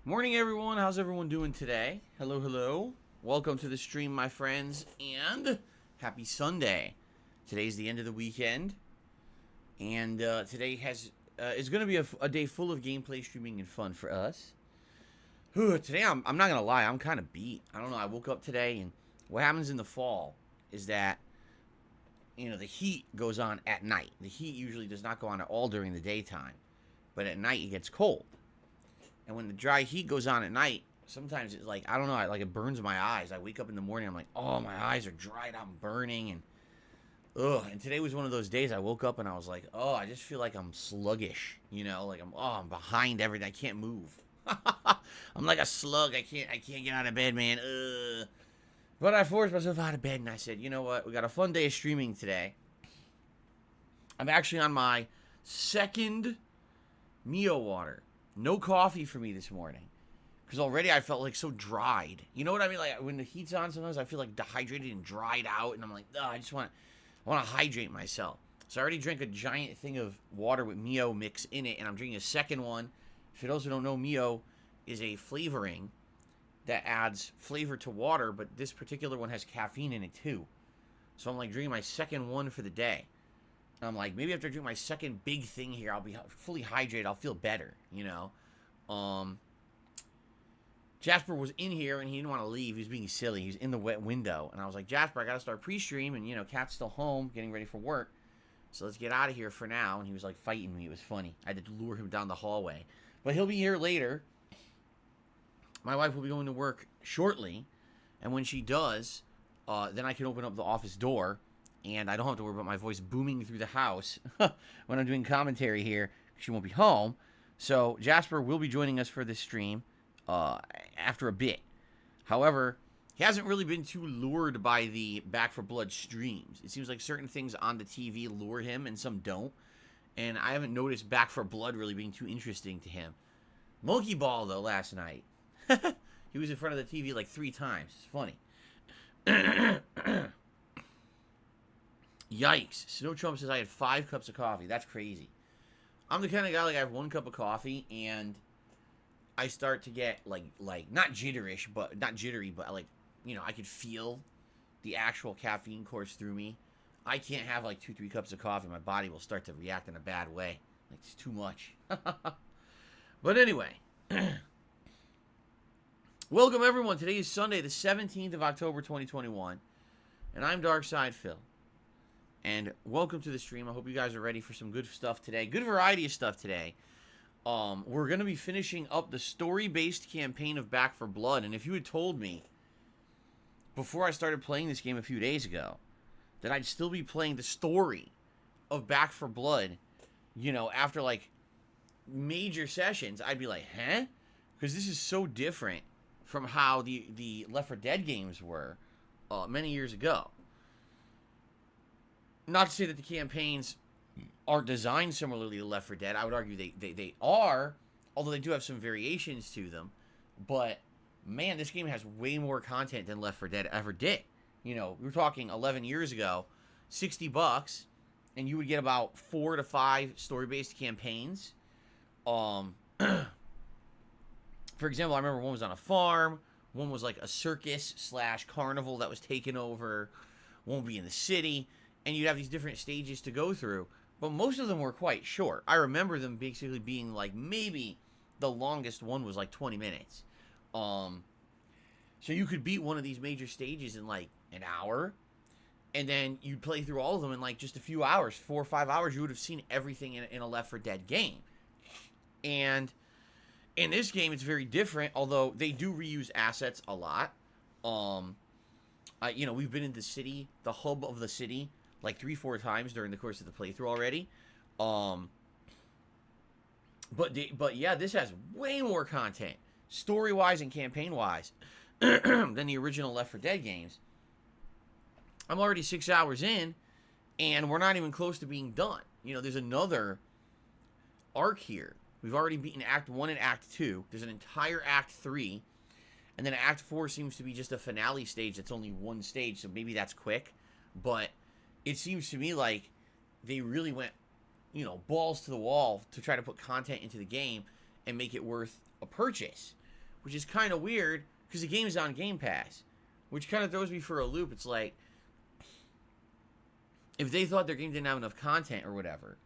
Morning, everyone. How's everyone doing today? Hello, hello. Welcome to the stream, my friends, and happy Sunday. Today's the end of the weekend, and today is going to be a day full of gameplay, streaming, and fun for us. Today, I'm not going to lie, I'm kind of beat. I don't know, I woke up today, and what happens in the fall is that, the heat goes on at night. The heat usually does not go on at all during the daytime, but at night it gets cold. And when the dry heat goes on at night, sometimes it's like, I don't know, it burns my eyes. I wake up in the morning, I'm like, oh, my eyes are dried out and burning. And, and today was one of those days I woke up and I was like, oh, I just feel like I'm sluggish, like I'm behind everything. I can't move. I'm like a slug. I can't get out of bed, man. But I forced myself out of bed and I said, you know what? We got a fun day of streaming today. I'm actually on my second Mio water. No coffee for me this morning. Because already I felt like so dried. You know what I mean? Like when the heat's on, sometimes I feel like dehydrated and dried out. And I'm like, I want to hydrate myself. So I already drank a giant thing of water with Mio mix in it. And I'm drinking a second one. If you those who don't know, Mio is a flavoring that adds flavor to water. But this particular one has caffeine in it too. So I'm like drinking my second one for the day. I'm like, maybe after I drink my second big thing here, I'll be fully hydrated. I'll feel better, Jasper was in here, and he didn't want to leave. He was being silly. He was in the wet window. And I was like, Jasper, I got to start pre-stream. And, Cat's still home, getting ready for work. So let's get out of here for now. And he was, fighting me. It was funny. I had to lure him down the hallway. But he'll be here later. My wife will be going to work shortly. And when she does, then I can open up the office door. And I don't have to worry about my voice booming through the house when I'm doing commentary here. She won't be home. So Jasper will be joining us for this stream after a bit. However, he hasn't really been too lured by the Back for Blood streams. It seems like certain things on the TV lure him and some don't. And I haven't noticed Back for Blood really being too interesting to him. Monkey Ball, though, last night. He was in front of the TV like 3 times. It's funny. Yikes. Snow Trump says I had 5 cups of coffee. That's crazy. I'm the kind of guy, I have 1 cup of coffee, and I start to get, not jitterish, but, not jittery, but, I could feel the actual caffeine course through me. I can't have, 2-3 cups of coffee. My body will start to react in a bad way. It's too much. But anyway. Welcome, everyone. Today is Sunday, the 17th of October, 2021, and I'm Darkside Phil. And welcome to the stream. I hope you guys are ready for some good stuff today. Good variety of stuff today. We're going to be finishing up the story-based campaign of Back for Blood. And if you had told me before I started playing this game a few days ago that I'd still be playing the story of Back for Blood, after, major sessions, I'd be like, huh? Because this is so different from how the Left 4 Dead games were many years ago. Not to say that the campaigns are designed similarly to Left 4 Dead. I would argue they are, although they do have some variations to them. But, man, this game has way more content than Left 4 Dead ever did. We were talking 11 years ago, $60, and you would get about 4 to 5 story-based campaigns. For example, I remember one was on a farm. One was a circus/carnival that was taken over. One would be in the city. And you'd have these different stages to go through. But most of them were quite short. I remember them basically being maybe the longest one was 20 minutes. So you could beat one of these major stages in an hour. And then you'd play through all of them in just a few hours. 4 or 5 hours, you would have seen everything in a Left 4 Dead game. And in this game, it's very different. Although they do reuse assets a lot. We've been in the city, the hub of the city, 3-4 times during the course of the playthrough already. But yeah, this has way more content, story-wise and campaign-wise, than the original Left 4 Dead games. I'm already 6 hours in, and we're not even close to being done. There's another arc here. We've already beaten Act 1 and Act 2. There's an entire Act 3. And then Act 4 seems to be just a finale stage that's only one stage, so maybe that's quick. But it seems to me like they really went, balls to the wall to try to put content into the game and make it worth a purchase. which is kind of weird because the game is on Game Pass, which kind of throws me for a loop. It's like, if they thought their game didn't have enough content or whatever,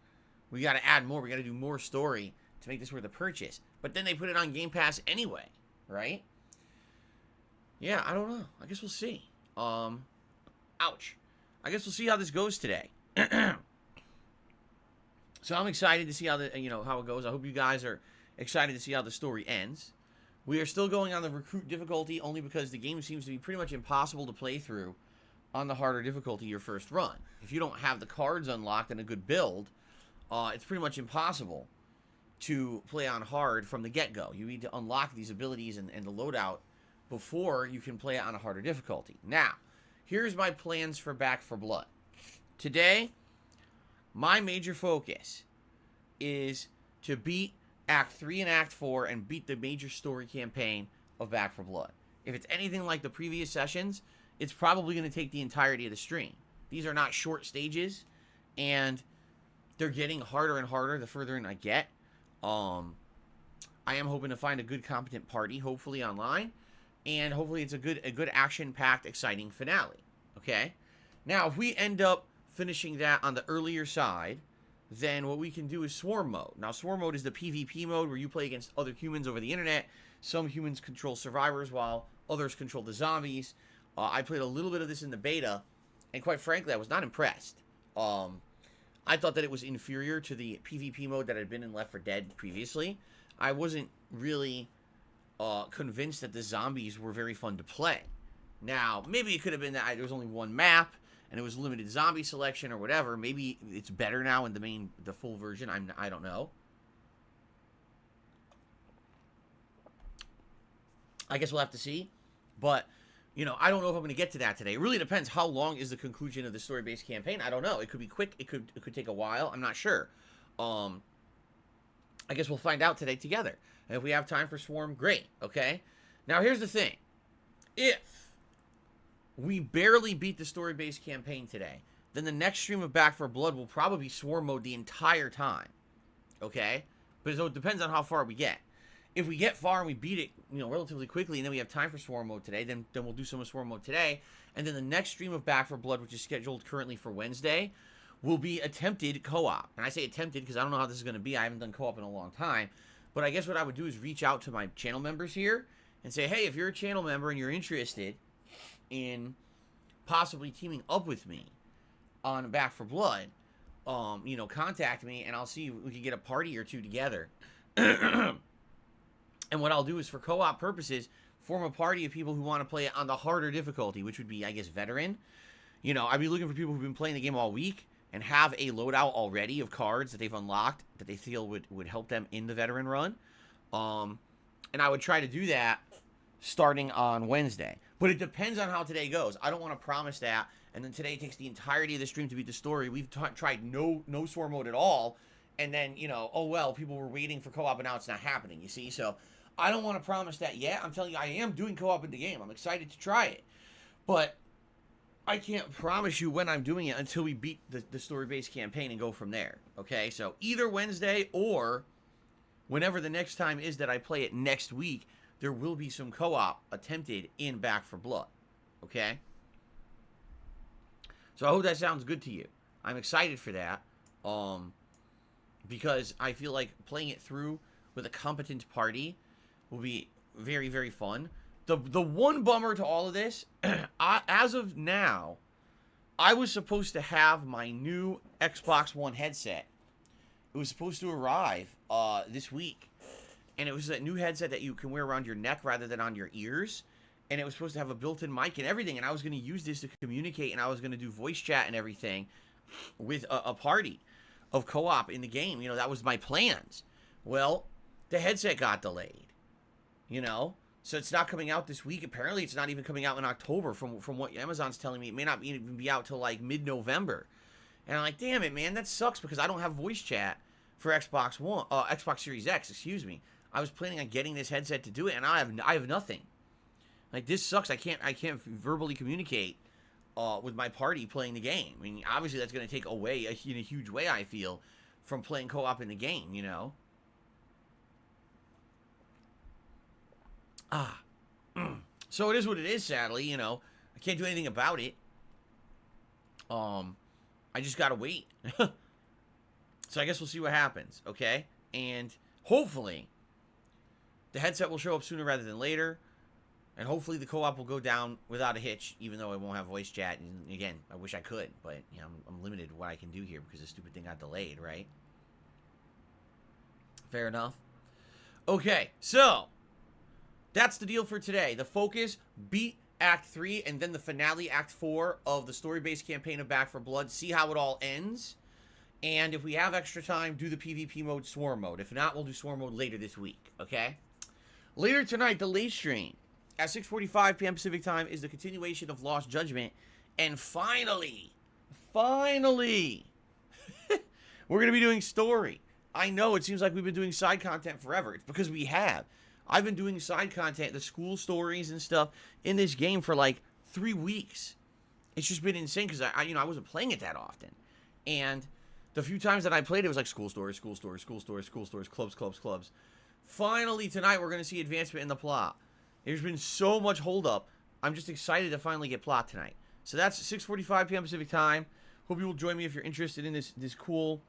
we got to add more. We got to do more story to make this worth a purchase. But then they put it on Game Pass anyway, right? Yeah, I don't know. I guess we'll see. Ouch. I guess we'll see how this goes today. So I'm excited to see how how it goes. I hope you guys are excited to see how the story ends. We are still going on the recruit difficulty only because the game seems to be pretty much impossible to play through on the harder difficulty your first run. If you don't have the cards unlocked and a good build, it's pretty much impossible to play on hard from the get-go. You need to unlock these abilities and the loadout before you can play it on a harder difficulty. Now, here's my plans for Back 4 Blood. Today, my major focus is to beat Act 3 and Act 4 and beat the major story campaign of Back 4 Blood. If it's anything like the previous sessions, it's probably going to take the entirety of the stream. These are not short stages, and they're getting harder and harder the further in I get. I am hoping to find a good, competent party, hopefully online, and hopefully it's a good action-packed, exciting finale. Okay? Now, if we end up finishing that on the earlier side, then what we can do is Swarm Mode. Now, Swarm Mode is the PvP mode where you play against other humans over the internet. Some humans control survivors while others control the zombies. I played a little bit of this in the beta, and quite frankly, I was not impressed. I thought that it was inferior to the PvP mode that had been in Left 4 Dead previously. I wasn't really convinced that the zombies were very fun to play. Now, maybe it could have been that there was only one map, and it was limited zombie selection or whatever. Maybe it's better now in the full version. I don't know. I guess we'll have to see. But, I don't know if I'm going to get to that today. It really depends. How long is the conclusion of the story-based campaign? I don't know. It could be quick. It could take a while. I'm not sure. I guess we'll find out today together. And if we have time for Swarm, great. Okay? Now, here's the thing. If we barely beat the story-based campaign today, then the next stream of Back 4 Blood will probably be Swarm Mode the entire time. Okay? But so it depends on how far we get. If we get far and we beat it, relatively quickly, and then we have time for Swarm Mode today, then we'll do some of Swarm Mode today. And then the next stream of Back 4 Blood, which is scheduled currently for Wednesday, will be attempted co-op. And I say attempted because I don't know how this is going to be. I haven't done co-op in a long time. But I guess what I would do is reach out to my channel members here and say, hey, if you're a channel member and you're interested in possibly teaming up with me on Back 4 Blood, contact me and I'll see if we can get a party or two together. And what I'll do is, for co-op purposes, form a party of people who want to play it on the harder difficulty, which would be, I guess, veteran. I'd be looking for people who've been playing the game all week and have a loadout already of cards that they've unlocked that they feel would help them in the veteran run. And I would try to do that starting on Wednesday. But it depends on how today goes. I don't want to promise that, and then today takes the entirety of the stream to beat the story. We've tried no Swarm Mode at all, and then, oh well, people were waiting for co-op, and now it's not happening, you see? So I don't want to promise that yet. I'm telling you, I am doing co-op in the game. I'm excited to try it. But I can't promise you when I'm doing it until we beat the story-based campaign and go from there. Okay? So either Wednesday or whenever the next time is that I play it next week, there will be some co-op attempted in Back 4 Blood. Okay? So I hope that sounds good to you. I'm excited for that. Because I feel like playing it through with a competent party will be very, very fun. The one bummer to all of this, as of now, I was supposed to have my new Xbox One headset. It was supposed to arrive this week. And it was that new headset that you can wear around your neck rather than on your ears. And it was supposed to have a built-in mic and everything. And I was going to use this to communicate, and I was going to do voice chat and everything with a party of co-op in the game. That was my plans. Well, the headset got delayed. So it's not coming out this week. Apparently, it's not even coming out in October from what Amazon's telling me. It may not even be out till like mid-November. And I'm like, damn it, man, that sucks because I don't have voice chat for Xbox Series X, excuse me. I was planning on getting this headset to do it, and I have nothing. Like, this sucks. I can't verbally communicate with my party playing the game. I mean, obviously that's going to take away in a huge way, I feel, from playing co-op in the game, So it is what it is, sadly, you know. I can't do anything about it. I just gotta wait. So I guess we'll see what happens, okay? And hopefully, the headset will show up sooner rather than later. And hopefully the co-op will go down without a hitch, even though I won't have voice chat. And again, I wish I could, but you know, I'm limited to what I can do here because the stupid thing got delayed, right? Fair enough. Okay, so that's the deal for today. The focus, beat Act 3, and then the finale, Act 4 of the story-based campaign of Back 4 Blood. See how it all ends. And if we have extra time, do the PvP mode, Swarm mode. If not, we'll do Swarm mode later this week, okay? Later tonight, the late stream at 6:45 p.m. Pacific time is the continuation of Lost Judgment. And finally, we're going to be doing story. I know it seems like we've been doing side content forever. It's because we have. I've been doing side content, the school stories and stuff in this game for like 3 weeks. It's just been insane because I wasn't playing it that often. And the few times that I played it was like school stories, clubs. Finally tonight we're going to see advancement in the plot. There's been so much holdup. I'm just excited to finally get plot tonight. So that's 6:45 p.m. Pacific time. Hope you will join me if you're interested in this cool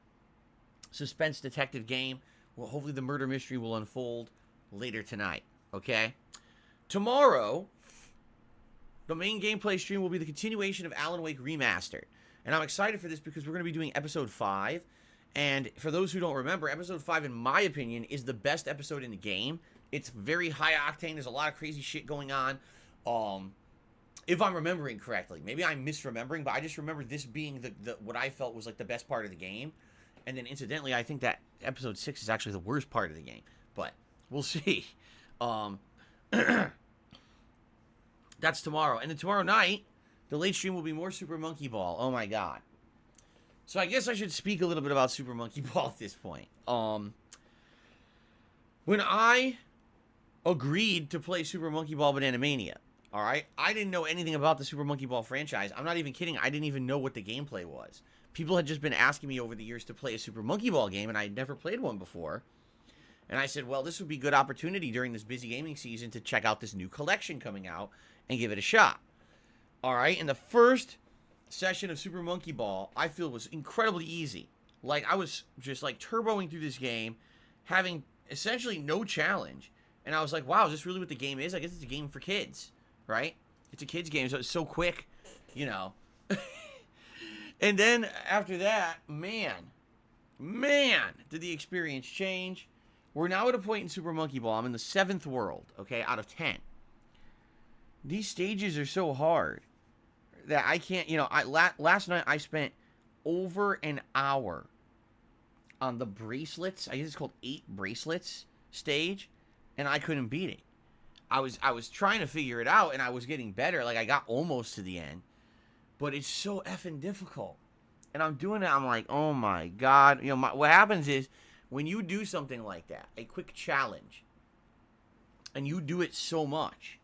suspense detective game. Well, hopefully the murder mystery will unfold later tonight, okay? Tomorrow, the main gameplay stream will be the continuation of Alan Wake Remastered. And I'm excited for this because we're going to be doing Episode 5. And for those who don't remember, Episode 5, in my opinion, is the best episode in the game. It's very high octane. There's a lot of crazy shit going on. If I'm remembering correctly. Maybe I'm misremembering, but I just remember this being the what I felt was like the best part of the game. And then incidentally, I think that Episode 6 is actually the worst part of the game. But we'll see. That's tomorrow. And then tomorrow night, the late stream will be more Super Monkey Ball. Oh my god. So I guess I should speak a little bit about Super Monkey Ball at this point. When I agreed to play Super Monkey Ball Banana Mania, alright, I didn't know anything about the Super Monkey Ball franchise. I'm not even kidding. I didn't even know what the gameplay was. People had just been asking me over the years to play a Super Monkey Ball game, and I had never played one before. And I said, well, this would be a good opportunity during this busy gaming season to check out this new collection coming out and give it a shot. Alright, and the first session of Super Monkey Ball, I feel, was incredibly easy. Like, I was just, like, turboing through this game, having essentially no challenge. And I was like, wow, is this really what the game is? I guess it's a game for kids, right? It's a kid's game, so it's so quick, you know. And then, after that, man, did the experience change. We're now at a point in Super Monkey Ball. I'm in the 7th world, okay, out of 10. These stages are so hard that I can't, you know, last night I spent over an hour on the bracelets. I guess it's called 8 bracelets stage, and I couldn't beat it. I was trying to figure it out, and I was getting better. Like, I got almost to the end, but it's so effing difficult. And I'm doing it, I'm like, oh my god. You know, what happens is, when you do something like that, a quick challenge, and you do it so much,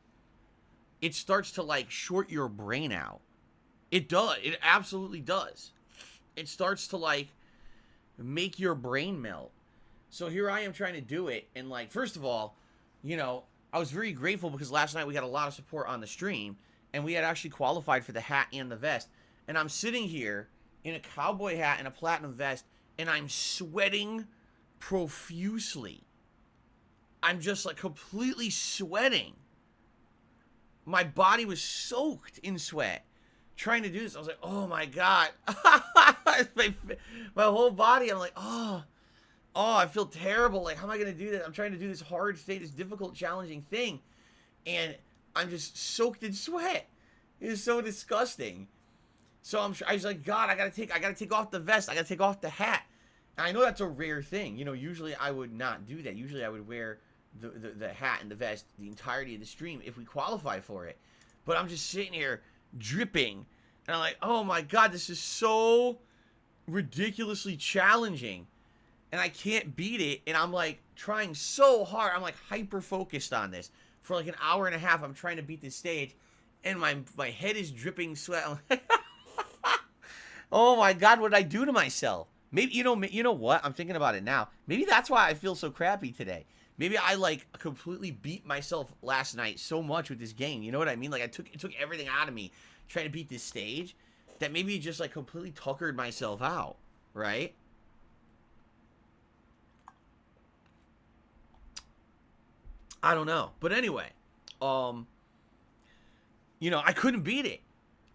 it starts to, like, short your brain out. It does. It absolutely does. It starts to, like, make your brain melt. So here I am trying to do it, and, like, first of all, you know, I was very grateful because last night we got a lot of support on the stream, and we had actually qualified for the hat and the vest. And I'm sitting here in a cowboy hat and a platinum vest, and I'm sweating profusely. I'm just, like, completely sweating. My body was soaked in sweat trying to do this. I was like, oh my god. my whole body, I'm like, oh, I feel terrible. Like, how am I going to do that? I'm trying to do this hard state, this difficult, challenging thing, and I'm just soaked in sweat. It is so disgusting. So I was like, God, I gotta take off the vest. I gotta take off the hat. And I know that's a rare thing. You know, usually I would not do that. Usually I would wear the hat and the vest the entirety of the stream if we qualify for it. But I'm just sitting here dripping, and I'm like, oh my god, this is so ridiculously challenging, and I can't beat it. And I'm like trying so hard. I'm like hyper focused on this for like an hour and a half. I'm trying to beat this stage, and my head is dripping sweat. I'm like, oh my god, what did I do to myself? Maybe you know what? I'm thinking about it now. Maybe that's why I feel so crappy today. Maybe I like completely beat myself last night so much with this game. You know what I mean? Like it took everything out of me trying to beat this stage that maybe it just like completely tuckered myself out, right? I don't know. But anyway, you know, I couldn't beat it.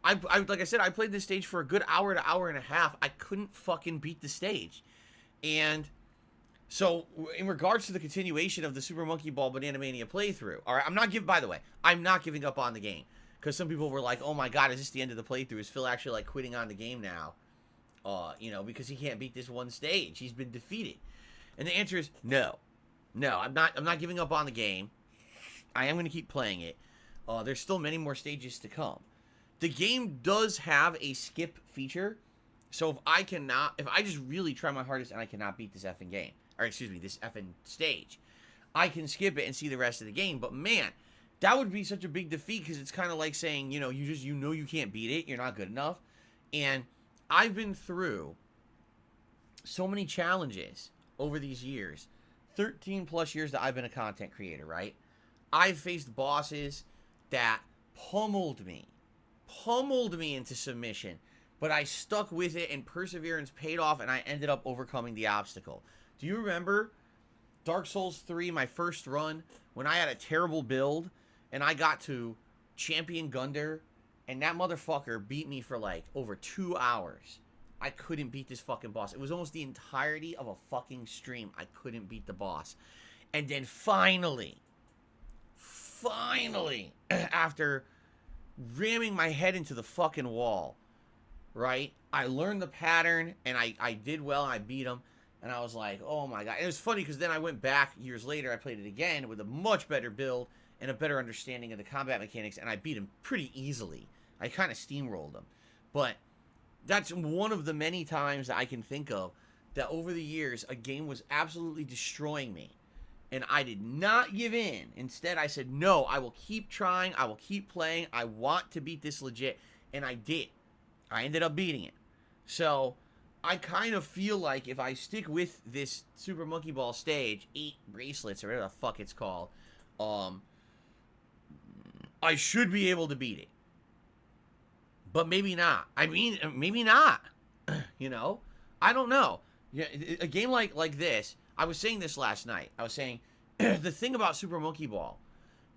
I like I said, I played this stage for a good hour to hour and a half. I couldn't fucking beat the stage. And so, in regards to the continuation of the Super Monkey Ball Banana Mania playthrough, all right, by the way, I'm not giving up on the game. Because some people were like, oh my god, is this the end of the playthrough? Is Phil actually, like, quitting on the game now? You know, because he can't beat this one stage. He's been defeated. And the answer is no. No, I'm not giving up on the game. I am going to keep playing it. There's still many more stages to come. The game does have a skip feature. So if I just really try my hardest and I cannot beat this effing game, or excuse me, this effing stage, I can skip it and see the rest of the game. But man, that would be such a big defeat because it's kind of like saying, you know, you know you can't beat it, you're not good enough. And I've been through so many challenges over these years, 13 plus years that I've been a content creator, right? I've faced bosses that pummeled me into submission, but I stuck with it and perseverance paid off and I ended up overcoming the obstacle. Do you remember Dark Souls 3, my first run, when I had a terrible build and I got to Champion Gunder and that motherfucker beat me for like over 2 hours? I couldn't beat this fucking boss. It was almost the entirety of a fucking stream. I couldn't beat the boss. And then finally, after ramming my head into the fucking wall, right, I learned the pattern and I did well. I beat him and I was like, oh my god. And it was funny because then I went back years later. I played it again with a much better build and a better understanding of the combat mechanics, and I beat him pretty easily. I kind of steamrolled him. But that's one of the many times that I can think of that over the years a game was absolutely destroying me. And I did not give in. Instead, I said, no, I will keep trying. I will keep playing. I want to beat this legit. And I did. I ended up beating it. So, I kind of feel like if I stick with this Super Monkey Ball stage, 8 bracelets, or whatever the fuck it's called, I should be able to beat it. But maybe not. I mean, maybe not. You know? I don't know. Yeah, a game like this, I was saying this last night. I was saying, the thing about Super Monkey Ball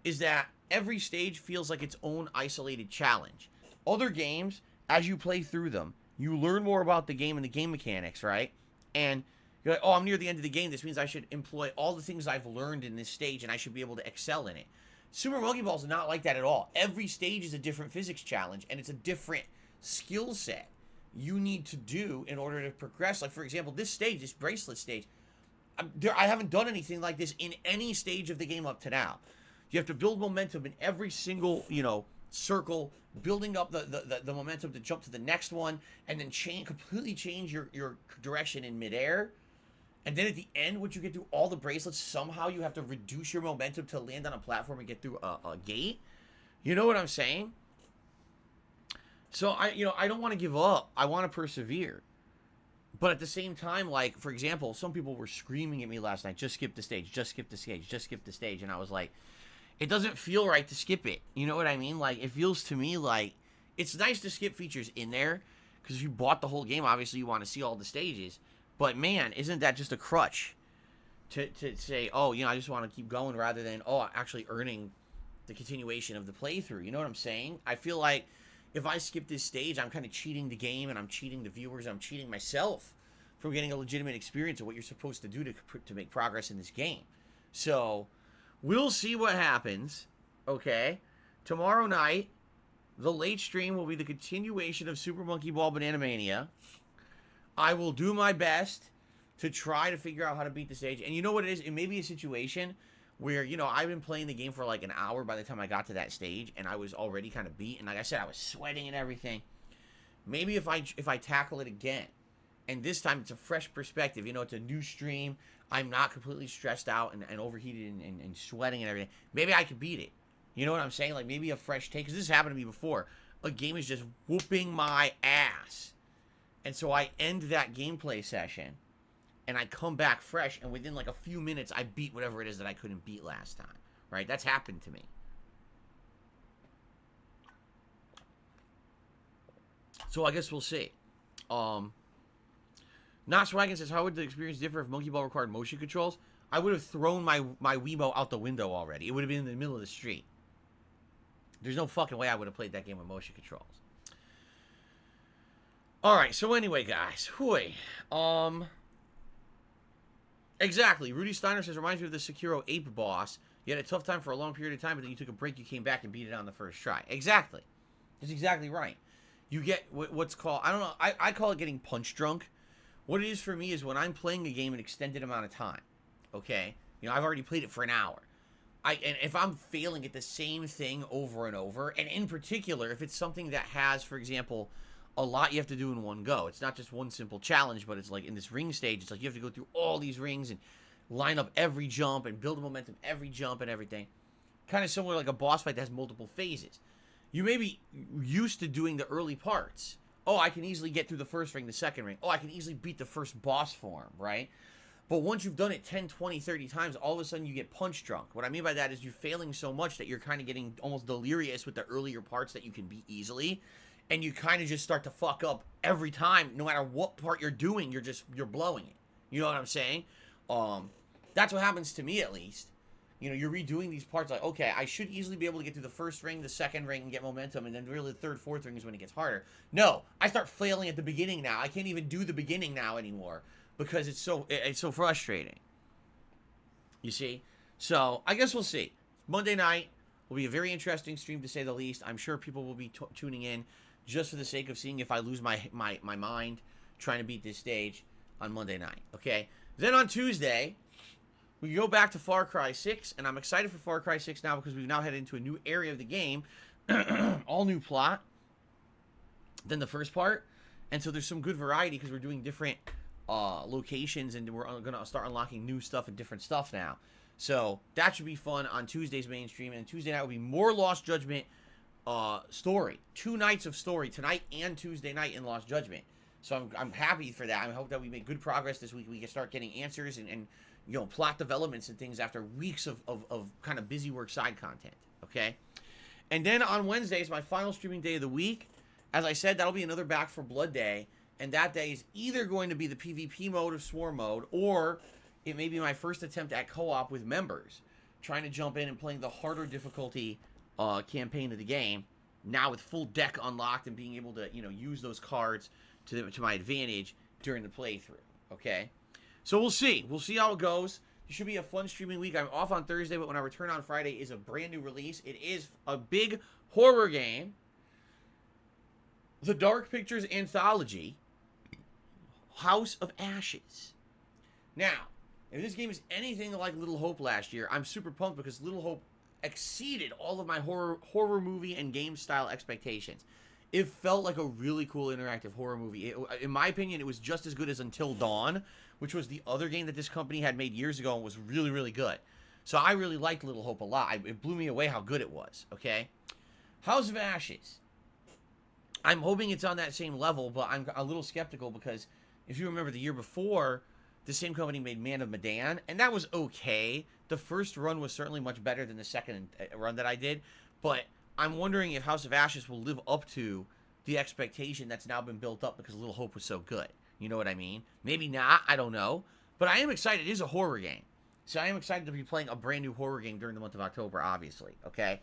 is that every stage feels like its own isolated challenge. Other games, as you play through them, you learn more about the game and the game mechanics, right? And you're like, oh, I'm near the end of the game. This means I should employ all the things I've learned in this stage and I should be able to excel in it. Super Monkey Ball is not like that at all. Every stage is a different physics challenge, and it's a different skill set you need to do in order to progress. Like, for example, this stage, this bracelet stage, I haven't done anything like this in any stage of the game up to now. You have to build momentum in every single, you know, circle, building up the momentum to jump to the next one, and then completely change your direction in midair. And then at the end, once you get through all the bracelets, somehow you have to reduce your momentum to land on a platform and get through a gate. You know what I'm saying? So I don't want to give up. I want to persevere. But at the same time, like, for example, some people were screaming at me last night, just skip the stage, just skip the stage, just skip the stage. And I was like, it doesn't feel right to skip it. You know what I mean? Like, it feels to me like it's nice to skip features in there because if you bought the whole game, obviously you want to see all the stages. But man, isn't that just a crutch to say, oh, you know, I just want to keep going rather than, oh, actually earning the continuation of the playthrough. You know what I'm saying? I feel like if I skip this stage, I'm kind of cheating the game and I'm cheating the viewers. I'm cheating myself from getting a legitimate experience of what you're supposed to do to make progress in this game. So we'll see what happens. Okay. Tomorrow night, the late stream will be the continuation of Super Monkey Ball Banana Mania. I will do my best to try to figure out how to beat the stage. And you know what it is? It may be a situation where, you know, I've been playing the game for like an hour by the time I got to that stage, and I was already kind of beat. And like I said, I was sweating and everything. Maybe if I tackle it again, and this time it's a fresh perspective, you know, it's a new stream, I'm not completely stressed out and overheated and sweating and everything, maybe I could beat it. You know what I'm saying? Like, maybe a fresh take, because this happened to me before. A game is just whooping my ass. And so I end that gameplay session, and I come back fresh, and within like a few minutes, I beat whatever it is that I couldn't beat last time, right? That's happened to me. So I guess we'll see. Not Swaggin says, how would the experience differ if Monkey Ball required motion controls? I would have thrown my Wiimote out the window already. It would have been in the middle of the street. There's no fucking way I would have played that game with motion controls. Alright, so anyway, guys. Exactly. Rudy Steiner says, reminds me of the Sekiro Ape boss. You had a tough time for a long period of time, but then you took a break, you came back and beat it on the first try. Exactly. That's exactly right. You get what's called, I don't know, I call it getting punch drunk. What it is for me is when I'm playing a game an extended amount of time, okay? You know, I've already played it for an hour. And if I'm failing at the same thing over and over, and in particular, if it's something that has, for example, a lot you have to do in one go. It's not just one simple challenge, but it's like in this ring stage, it's like you have to go through all these rings and line up every jump and build momentum every jump and everything. Kind of similar like a boss fight that has multiple phases. You may be used to doing the early parts. Oh, I can easily get through the first ring, the second ring. Oh, I can easily beat the first boss form, right? But once you've done it 10, 20, 30 times, all of a sudden you get punch drunk. What I mean by that is you're failing so much that you're kind of getting almost delirious with the earlier parts that you can beat easily. And you kind of just start to fuck up every time. No matter what part you're doing, you're blowing it. You know what I'm saying? That's what happens to me, at least. You know, you're redoing these parts like, okay, I should easily be able to get through the first ring, the second ring, and get momentum, and then really the third, fourth ring is when it gets harder. No, I start failing at the beginning now. I can't even do the beginning now anymore because it's so frustrating. You see? So, I guess we'll see. Monday night will be a very interesting stream, to say the least. I'm sure people will be tuning in just for the sake of seeing if I lose my mind trying to beat this stage on Monday night, okay? Then on Tuesday, we go back to Far Cry 6, and I'm excited for Far Cry 6 now because we've now headed into a new area of the game, all new plot than the first part, and so there's some good variety because we're doing different locations, and we're going to start unlocking new stuff and different stuff now. So that should be fun on Tuesday's main stream, and Tuesday night will be more Lost Judgment story. 2 nights of story, tonight and Tuesday night in Lost Judgment. So I'm happy for that. I hope that we make good progress this week. We can start getting answers and you know, plot developments and things after weeks of kind of busy work side content, okay? And then on Wednesday is my final streaming day of the week. As I said, that'll be another Back for Blood day, and that day is either going to be the PvP mode of Swarm mode, or it may be my first attempt at co-op with members, trying to jump in and playing the harder difficulty campaign of the game, now with full deck unlocked and being able to, you know, use those cards to my advantage during the playthrough, okay? So we'll see. We'll see how it goes. It should be a fun streaming week. I'm off on Thursday, but when I return on Friday is a brand new release. It is a big horror game. The Dark Pictures Anthology, House of Ashes. Now, if this game is anything like Little Hope last year, I'm super pumped because Little Hope exceeded all of my horror movie and game style expectations. It felt like a really cool interactive horror movie. In my opinion, it was just as good as Until Dawn, which was the other game that this company had made years ago and was really, really good. So I really liked Little Hope a lot. It blew me away how good it was, okay? House of Ashes. I'm hoping it's on that same level, but I'm a little skeptical because if you remember the year before, the same company made Man of Medan, and that was okay. The first run was certainly much better than the second run that I did, but I'm wondering if House of Ashes will live up to the expectation that's now been built up because Little Hope was so good. You know what I mean? Maybe not. I don't know. But I am excited. It is a horror game. So I am excited to be playing a brand new horror game during the month of October, obviously. Okay?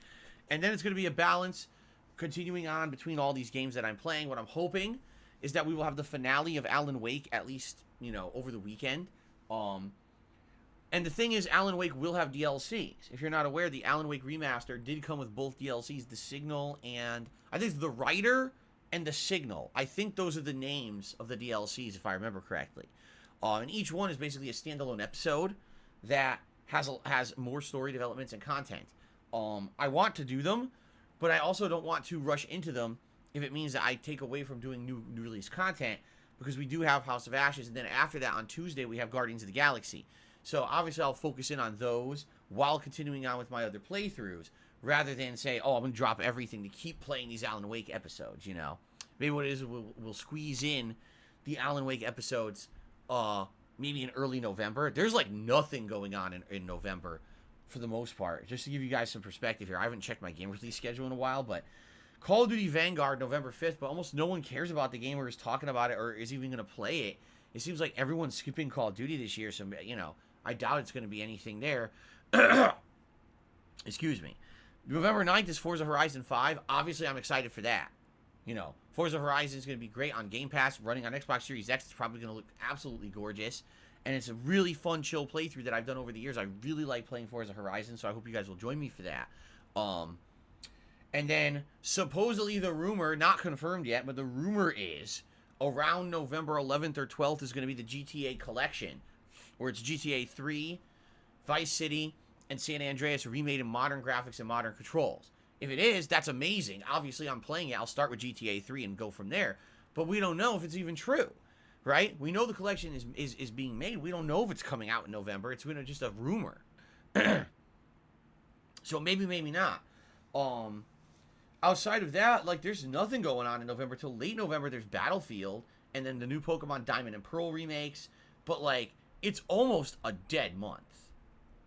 And then it's going to be a balance continuing on between all these games that I'm playing. What I'm hoping is that we will have the finale of Alan Wake at least, you know, over the weekend. And the thing is, Alan Wake will have DLCs. If you're not aware, the Alan Wake remaster did come with both DLCs, The Signal and I think The Writer and The Signal. I think those are the names of the DLCs, if I remember correctly. And each one is basically a standalone episode that has more story developments and content. I want to do them, but I also don't want to rush into them if it means that I take away from doing new release content, because we do have House of Ashes, and then after that on Tuesday we have Guardians of the Galaxy. So obviously I'll focus in on those while continuing on with my other playthroughs, rather than say, oh, I'm going to drop everything to keep playing these Alan Wake episodes, you know. Maybe what it is, we'll squeeze in the Alan Wake episodes maybe in early November. There's like nothing going on in November for the most part. Just to give you guys some perspective here, I haven't checked my game release schedule in a while, but Call of Duty Vanguard November 5th, but almost no one cares about the game or is talking about it or is even going to play it. It seems like everyone's skipping Call of Duty this year, so, you know, I doubt it's going to be anything there. Excuse me. November 9th is Forza Horizon 5. Obviously, I'm excited for that. You know, Forza Horizon is going to be great on Game Pass, running on Xbox Series X. It's probably going to look absolutely gorgeous. And it's a really fun, chill playthrough that I've done over the years. I really like playing Forza Horizon, so I hope you guys will join me for that. And then, supposedly the rumor, not confirmed yet, but the rumor is around November 11th or 12th is going to be the GTA Collection, where it's GTA 3, Vice City, and San Andreas remade in modern graphics and modern controls. If it is, that's amazing. Obviously, I'm playing it. I'll start with GTA 3 and go from there. But we don't know if it's even true, right? We know the collection is being made. We don't know if it's coming out in November. It's just a rumor. So maybe, maybe not. Outside of that, like, there's nothing going on in November. Till late November, there's Battlefield, and then the new Pokemon Diamond and Pearl remakes. But, like, it's almost a dead month,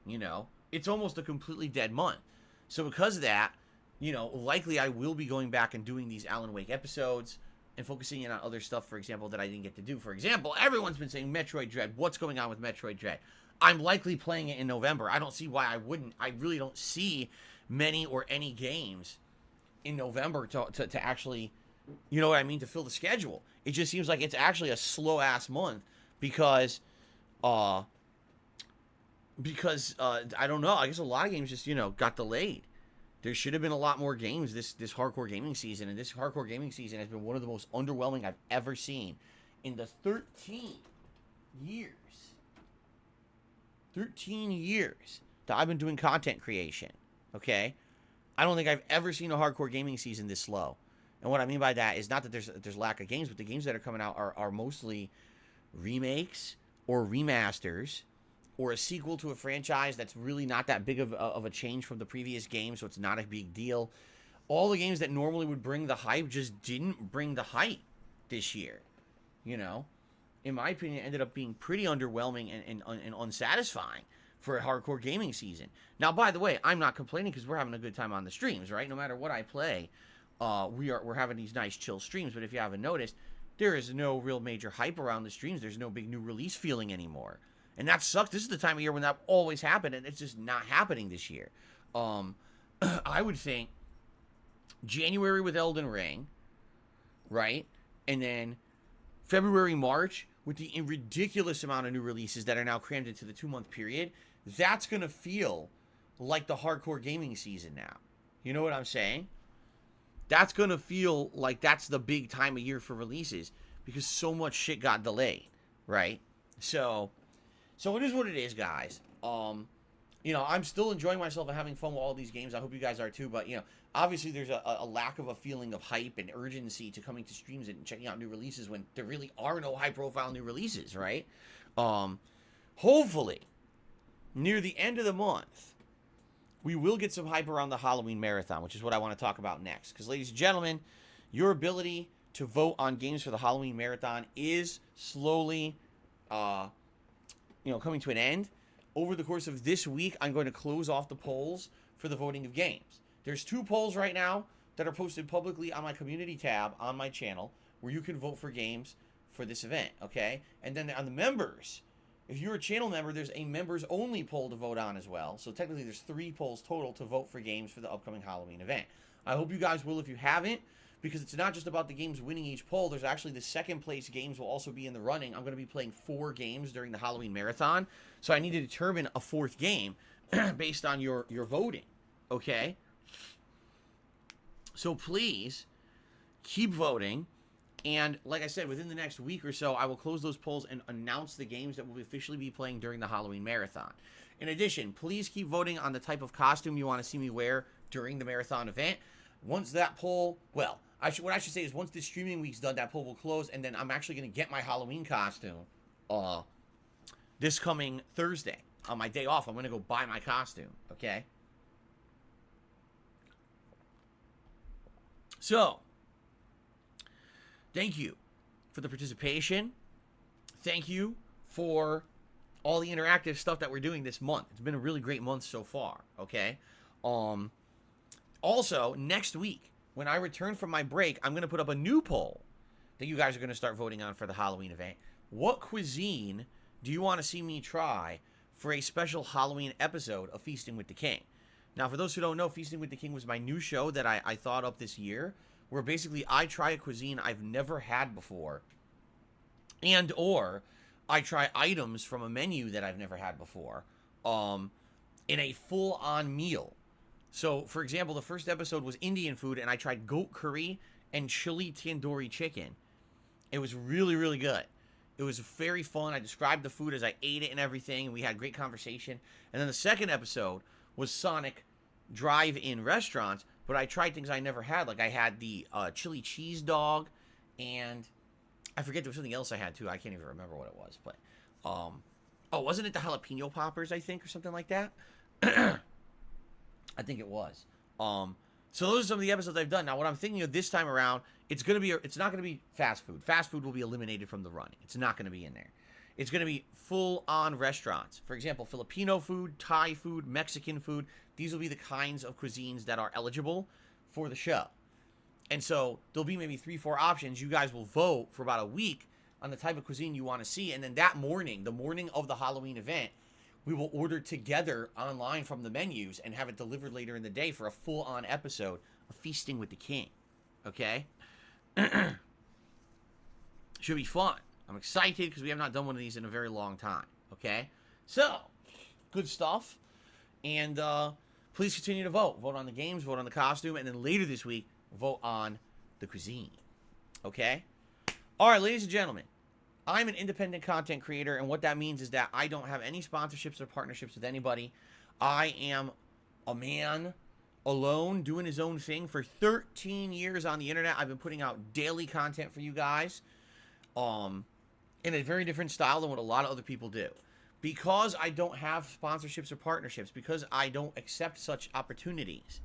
you know? It's almost a completely dead month. So because of that, you know, likely I will be going back and doing these Alan Wake episodes and focusing in on other stuff, for example, that I didn't get to do. For example, everyone's been saying Metroid Dread. What's going on with Metroid Dread? I'm likely playing it in November. I don't see why I wouldn't. I really don't see many or any games in November to actually, you know what I mean, to fill the schedule. It just seems like it's actually a slow-ass month because I don't know, I guess a lot of games just, you know, got delayed. There should have been a lot more games this hardcore gaming season, and this hardcore gaming season has been one of the most underwhelming I've ever seen in the 13 years that I've been doing content creation, okay? I don't think I've ever seen a hardcore gaming season this slow. And what I mean by that is not that there's lack of games, but the games that are coming out are mostly remakes or remasters or a sequel to a franchise that's really not that big of a change from the previous game, so it's not a big deal. All the games that normally would bring the hype just didn't bring the hype this year. You know? In my opinion, it ended up being pretty underwhelming and unsatisfying for a hardcore gaming season. Now, by the way, I'm not complaining because we're having a good time on the streams, right? No matter what I play, we're having these nice chill streams. But if you haven't noticed, there is no real major hype around the streams. There's no big new release feeling anymore. And that sucks. This is the time of year when that always happened, and it's just not happening this year. I would think January with Elden Ring, right? And then February, March, with the ridiculous amount of new releases that are now crammed into the 2-month period, that's going to feel like the hardcore gaming season now. You know what I'm saying? That's going to feel like that's the big time of year for releases because so much shit got delayed, right? So it is what it is, guys. You know, I'm still enjoying myself and having fun with all these games. I hope you guys are too. But, you know, obviously there's a lack of a feeling of hype and urgency to coming to streams and checking out new releases when there really are no high-profile new releases, right? Hopefully, near the end of the month, we will get some hype around the Halloween Marathon, which is what I want to talk about next. Because, ladies and gentlemen, your ability to vote on games for the Halloween Marathon is slowly coming to an end. Over the course of this week, I'm going to close off the polls for the voting of games. There's 2 polls right now that are posted publicly on my community tab on my channel where you can vote for games for this event, okay? And then on the members, if you're a channel member, there's a members-only poll to vote on as well. So technically, there's 3 polls total to vote for games for the upcoming Halloween event. I hope you guys will if you haven't, because it's not just about the games winning each poll. There's actually the second place games will also be in the running. I'm going to be playing 4 games during the Halloween Marathon. So I need to determine a 4th game based on your voting. Okay? So please keep voting. And like I said, within the next week or so, I will close those polls and announce the games that will officially be playing during the Halloween Marathon. In addition, please keep voting on the type of costume you want to see me wear during the marathon event. Once that poll, what I should say is once this streaming week's done, that poll will close, and then I'm actually going to get my Halloween costume this coming Thursday. On my day off, I'm going to go buy my costume, okay? So, thank you for the participation. Thank you for all the interactive stuff that we're doing this month. It's been a really great month so far, okay? Also, next week, when I return from my break, I'm going to put up a new poll that you guys are going to start voting on for the Halloween event. What cuisine do you want to see me try for a special Halloween episode of Feasting with the King? Now, for those who don't know, Feasting with the King was my new show that I thought up this year, where basically I try a cuisine I've never had before, and or I try items from a menu that I've never had before in a full-on meal. So, for example, the first episode was Indian food, and I tried goat curry and chili tandoori chicken. It was really, really good. It was very fun. I described the food as I ate it and everything, and we had great conversation. And then the second episode was Sonic drive-in restaurants, but I tried things I never had. Like I had the chili cheese dog, and I forget there was something else I had too. I can't even remember what it was. But oh, wasn't it the jalapeno poppers? I think, or something like that. I think it was. So those are some of the episodes I've done. Now, what I'm thinking of this time around, it's not gonna be fast food. Fast food will be eliminated from the run. It's not gonna be in there. It's gonna be full-on restaurants. For example, Filipino food, Thai food, Mexican food. These will be the kinds of cuisines that are eligible for the show. And so there'll be maybe 3-4 options. You guys will vote for about a week on the type of cuisine you want to see. And then that morning, the morning of the Halloween event, we will order together online from the menus and have it delivered later in the day for a full-on episode of Feasting with the King. Okay? Should be fun. I'm excited because we have not done one of these in a very long time. Okay? So, good stuff. And please continue to vote. Vote on the games, vote on the costume, and then later this week, vote on the cuisine. Okay? All right, ladies and gentlemen. I'm an independent content creator, and what that means is that I don't have any sponsorships or partnerships with anybody. I am a man alone doing his own thing for 13 years on the internet. I've been putting out daily content for you guys in a very different style than what a lot of other people do. Because I don't have sponsorships or partnerships, because I don't accept such opportunities,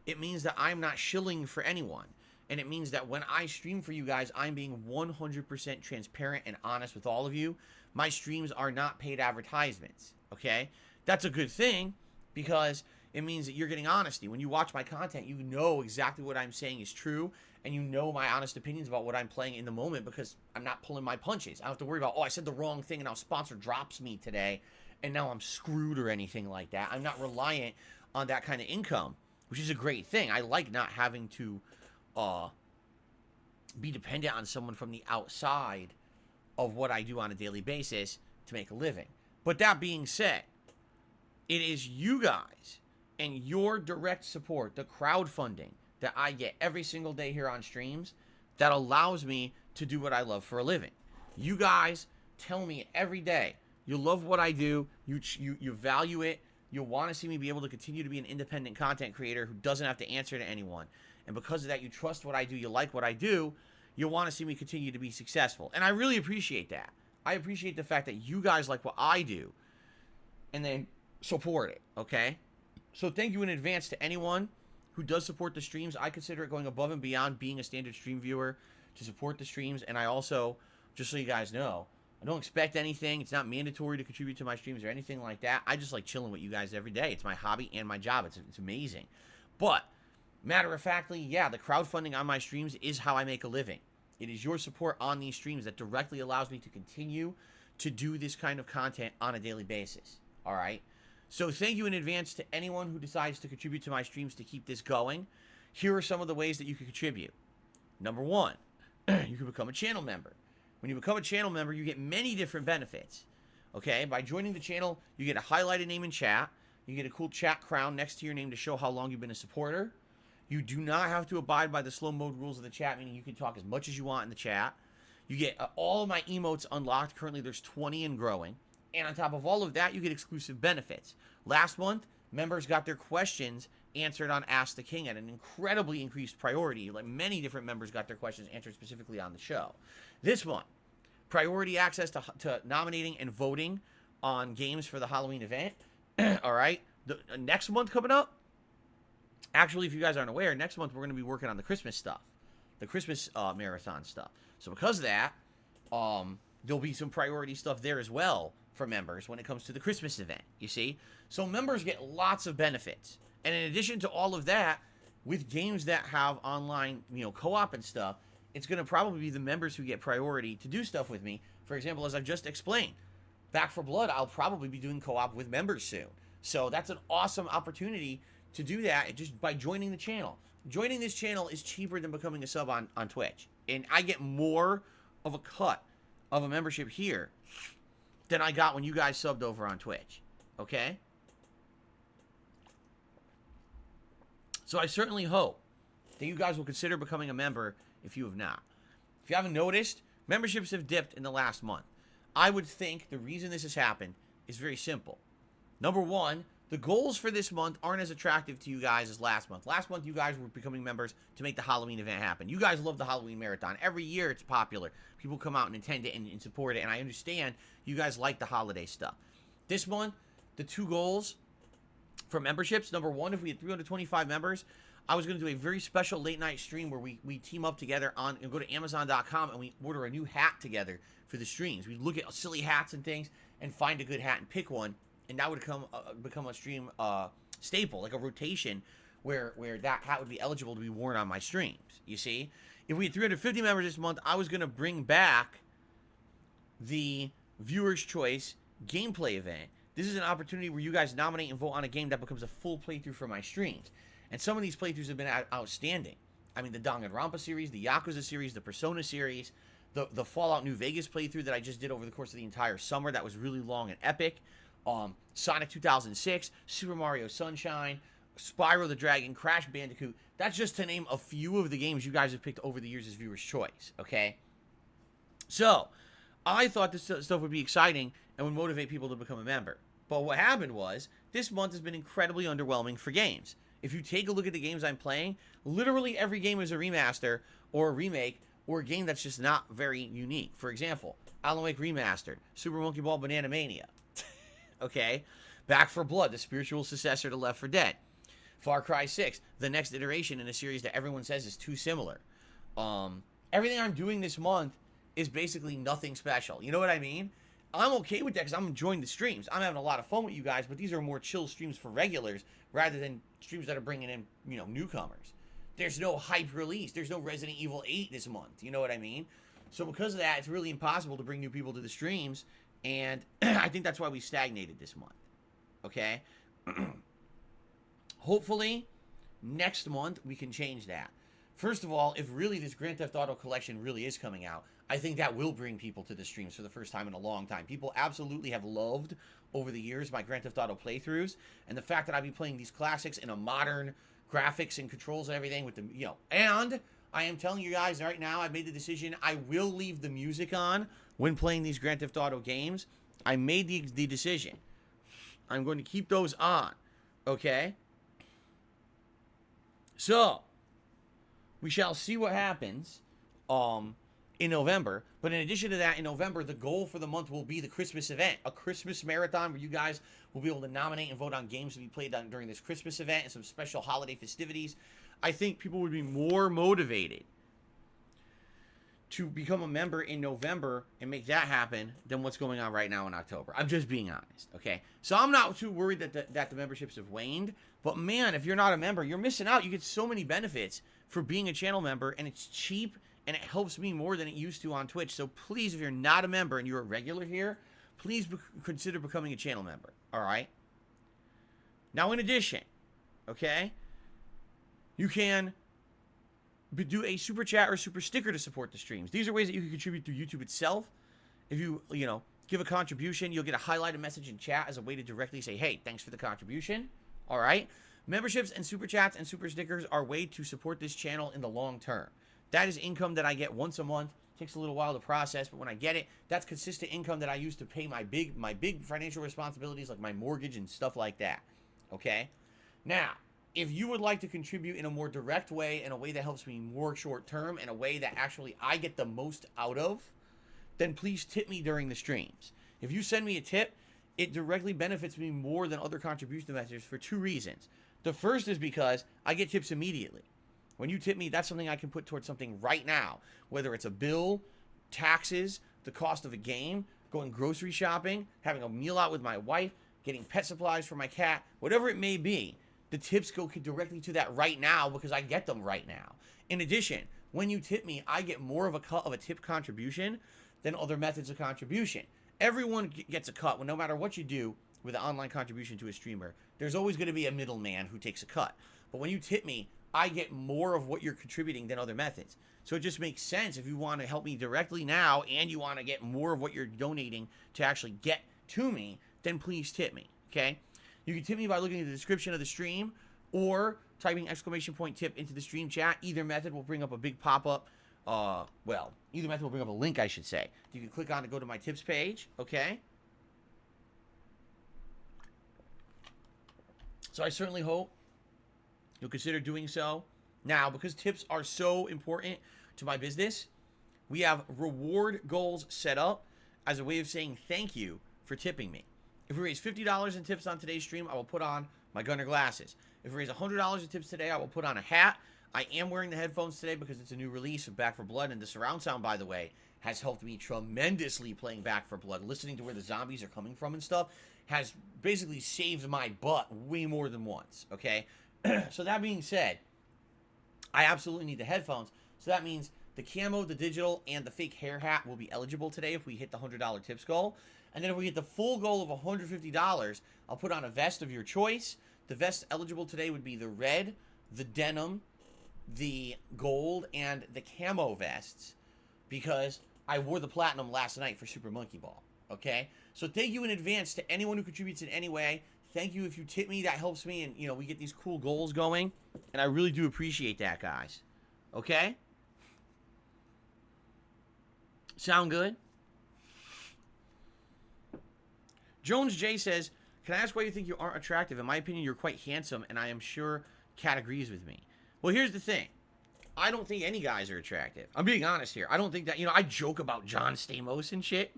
it means that I'm not shilling for anyone. And it means that when I stream for you guys, I'm being 100% transparent and honest with all of you. My streams are not paid advertisements, okay? That's a good thing because it means that you're getting honesty. When you watch my content, you know exactly what I'm saying is true, and you know my honest opinions about what I'm playing in the moment because I'm not pulling my punches. I don't have to worry about, oh, I said the wrong thing and now sponsor drops me today, and now I'm screwed or anything like that. I'm not reliant on that kind of income, which is a great thing. I like not having to be dependent on someone from the outside of what I do on a daily basis to make a living. But that being said, it is you guys and your direct support, the crowdfunding that I get every single day here on streams, that allows me to do what I love for a living. You guys tell me every day you love what I do, you value it, you want to see me be able to continue to be an independent content creator who doesn't have to answer to anyone. And because of that, you trust what I do, you like what I do, you want to see me continue to be successful. And I really appreciate that. I appreciate the fact that you guys like what I do and then support it, okay? So thank you in advance to anyone who does support the streams. I consider it going above and beyond being a standard stream viewer to support the streams. And I also, just so you guys know, I don't expect anything. It's not mandatory to contribute to my streams or anything like that. I just like chilling with you guys every day. It's my hobby and my job. It's amazing. But matter of factly, yeah, the crowdfunding on my streams is how I make a living. It is your support on these streams that directly allows me to continue to do this kind of content on a daily basis. All right? So thank you in advance to anyone who decides to contribute to my streams to keep this going. Here are some of the ways that you can contribute. Number one, you can become a channel member. When you become a channel member, you get many different benefits. Okay? By joining the channel, you get a highlighted name in chat. You get a cool chat crown next to your name to show how long you've been a supporter. You do not have to abide by the slow mode rules of the chat, meaning you can talk as much as you want in the chat. You get all of my emotes unlocked. Currently, there's 20 and growing. And on top of all of that, you get exclusive benefits. Last month, members got their questions answered on Ask the King at an incredibly increased priority. Like many different members got their questions answered specifically on the show. This month, priority access to nominating and voting on games for the Halloween event. All right? The next month coming up, actually, if you guys aren't aware, next month we're going to be working on the Christmas stuff. The Christmas marathon stuff. So because of that, there'll be some priority stuff there as well for members when it comes to the Christmas event, you see? So members get lots of benefits. And in addition to all of that, with games that have online, co-op and stuff, it's going to probably be the members who get priority to do stuff with me. For example, as I've just explained, Back 4 Blood, I'll probably be doing co-op with members soon. So that's an awesome opportunity to do that just by joining the channel. Joining this channel is cheaper than becoming a sub on Twitch. And I get more of a cut of a membership here than I got when you guys subbed over on Twitch. Okay? So I certainly hope that you guys will consider becoming a member if you have not. If you haven't noticed, memberships have dipped in the last month. I would think the reason this has happened is very simple. Number one, the goals for this month aren't as attractive to you guys as last month. Last month, you guys were becoming members to make the Halloween event happen. You guys love the Halloween Marathon. Every year, it's popular. People come out and attend it and support it, and I understand you guys like the holiday stuff. This month, the two goals for memberships, number one, if we had 325 members, I was going to do a very special late-night stream where we team up together and go to Amazon.com and we order a new hat together for the streams. We look at silly hats and things and find a good hat and pick one. And that would become a stream staple, like a rotation, where that hat would be eligible to be worn on my streams, you see? If we had 350 members this month, I was going to bring back the Viewer's Choice gameplay event. This is an opportunity where you guys nominate and vote on a game that becomes a full playthrough for my streams. And some of these playthroughs have been outstanding. I mean, the Danganronpa series, the Yakuza series, the Persona series, the Fallout New Vegas playthrough that I just did over the course of the entire summer that was really long and epic. Sonic 2006, Super Mario Sunshine, Spyro the Dragon, Crash Bandicoot. That's just to name a few of the games you guys have picked over the years as Viewer's Choice, okay? So, I thought this stuff would be exciting and would motivate people to become a member. But what happened was, this month has been incredibly underwhelming for games. If you take a look at the games I'm playing, literally every game is a remaster or a remake or a game that's just not very unique. For example, Alan Wake Remastered, Super Monkey Ball Banana Mania. Okay, Back 4 Blood, the spiritual successor to Left 4 Dead. Far Cry 6, the next iteration in a series that everyone says is too similar. Everything I'm doing this month is basically nothing special. You know what I mean? I'm okay with that because I'm enjoying the streams. I'm having a lot of fun with you guys, but these are more chill streams for regulars rather than streams that are bringing in, newcomers. There's no hype release. There's no Resident Evil 8 this month. You know what I mean? So because of that, it's really impossible to bring new people to the streams. And I think that's why we stagnated this month, okay? Hopefully, next month, we can change that. First of all, if really this Grand Theft Auto collection really is coming out, I think that will bring people to the streams for the first time in a long time. People absolutely have loved, over the years, my Grand Theft Auto playthroughs. And the fact that I'll be playing these classics in a modern graphics and controls and everything with the, And I am telling you guys right now, I've made the decision, I will leave the music on when playing these Grand Theft Auto games. I made the decision. I'm going to keep those on, okay? So, we shall see what happens in November. But in addition to that, in November, the goal for the month will be the Christmas event. A Christmas marathon where you guys will be able to nominate and vote on games to be played on during this Christmas event and some special holiday festivities. I think people would be more motivated to become a member in November and make that happen than what's going on right now in October. I'm just being honest, okay? So I'm not too worried that the memberships have waned. But man, if you're not a member, you're missing out. You get so many benefits for being a channel member, and it's cheap, and it helps me more than it used to on Twitch. So please, if you're not a member and you're a regular here, please consider becoming a channel member, all right? Now, in addition, okay, you can do a super chat or super sticker to support the streams. These are ways that you can contribute through YouTube itself. If you give a contribution, you'll get a highlighted message in chat as a way to directly say, hey, thanks for the contribution. All right? Memberships and super chats and super stickers are a way to support this channel in the long term. That is income that I get once a month. It takes a little while to process, but when I get it, that's consistent income that I use to pay my big financial responsibilities like my mortgage and stuff like that. Okay? Now, if you would like to contribute in a more direct way, in a way that helps me more short term, in a way that actually I get the most out of, then please tip me during the streams. If you send me a tip, it directly benefits me more than other contribution messages for two reasons. The first is because I get tips immediately. When you tip me, that's something I can put towards something right now, whether it's a bill, taxes, the cost of a game, going grocery shopping, having a meal out with my wife, getting pet supplies for my cat, whatever it may be, the tips go directly to that right now because I get them right now. In addition, when you tip me, I get more of a cut of a tip contribution than other methods of contribution. Everyone gets a cut, no matter what you do with an online contribution to a streamer. There's always going to be a middleman who takes a cut. But when you tip me, I get more of what you're contributing than other methods. So it just makes sense if you want to help me directly now and you want to get more of what you're donating to actually get to me, then please tip me, okay? You can tip me by looking at the description of the stream or typing !tip into the stream chat. Either method will bring up a big pop-up. Either method will bring up a link, I should say. You can click on to go to my tips page, okay? So I certainly hope you'll consider doing so. Now, because tips are so important to my business, we have reward goals set up as a way of saying thank you for tipping me. If we raise $50 in tips on today's stream, I will put on my Gunner glasses. If we raise $100 in tips today, I will put on a hat. I am wearing the headphones today because it's a new release of Back 4 Blood, and the surround sound, by the way, has helped me tremendously playing Back 4 Blood. Listening to where the zombies are coming from and stuff has basically saved my butt way more than once, okay? So that being said, I absolutely need the headphones. So that means the camo, the digital, and the fake hair hat will be eligible today if we hit the $100 tips goal. And then if we hit the full goal of $150, I'll put on a vest of your choice. The vest eligible today would be the red, the denim, the gold, and the camo vests, because I wore the platinum last night for Super Monkey Ball, okay? So thank you in advance to anyone who contributes in any way. Thank you if you tip me. That helps me, and, you know, we get these cool goals going, and I really do appreciate that, guys. Okay? Sound good? Jones J says, can I ask why you think you aren't attractive? In my opinion, you're quite handsome, and I am sure Kat agrees with me. Well, here's the thing. I don't think any guys are attractive. I'm being honest here. I don't think that, you know, I joke about John Stamos and shit.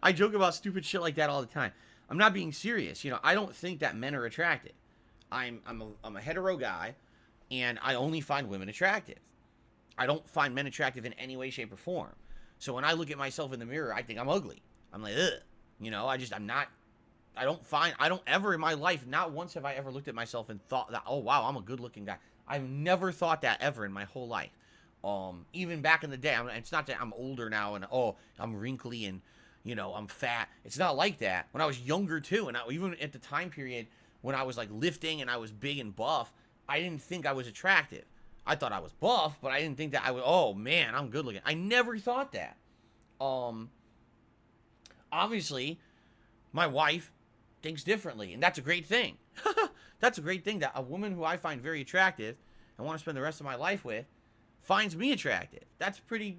I joke about stupid shit like that all the time. I'm not being serious. You know, I don't think that men are attractive. I'm a hetero guy, and I only find women attractive. I don't find men attractive in any way, shape, or form. So when I look at myself in the mirror, I think I'm ugly. I'm like, ugh. You know, I don't ever in my life, not once have I ever looked at myself and thought that, oh, wow, I'm a good-looking guy. I've never thought that ever in my whole life. Even back in the day, it's not that I'm older now and, oh, I'm wrinkly and, you know, I'm fat. It's not like that. When I was younger, too, and even at the time period when I was, like, lifting and I was big and buff, I didn't think I was attractive. I thought I was buff, but I didn't think that I was, oh, man, I'm good-looking. I never thought that. Obviously, my wife thinks differently, and that's a great thing. That's a great thing that a woman who I find very attractive and want to spend the rest of my life with finds me attractive. That's pretty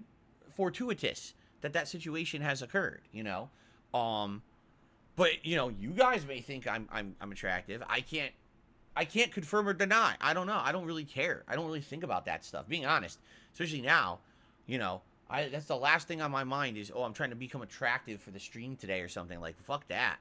fortuitous that situation has occurred, you know. But you know, you guys may think I'm attractive. I can't confirm or deny. I don't know. I don't really care. I don't really think about that stuff. Being honest, especially now, you know, that's the last thing on my mind is, oh, I'm trying to become attractive for the stream today or something. Like, fuck that.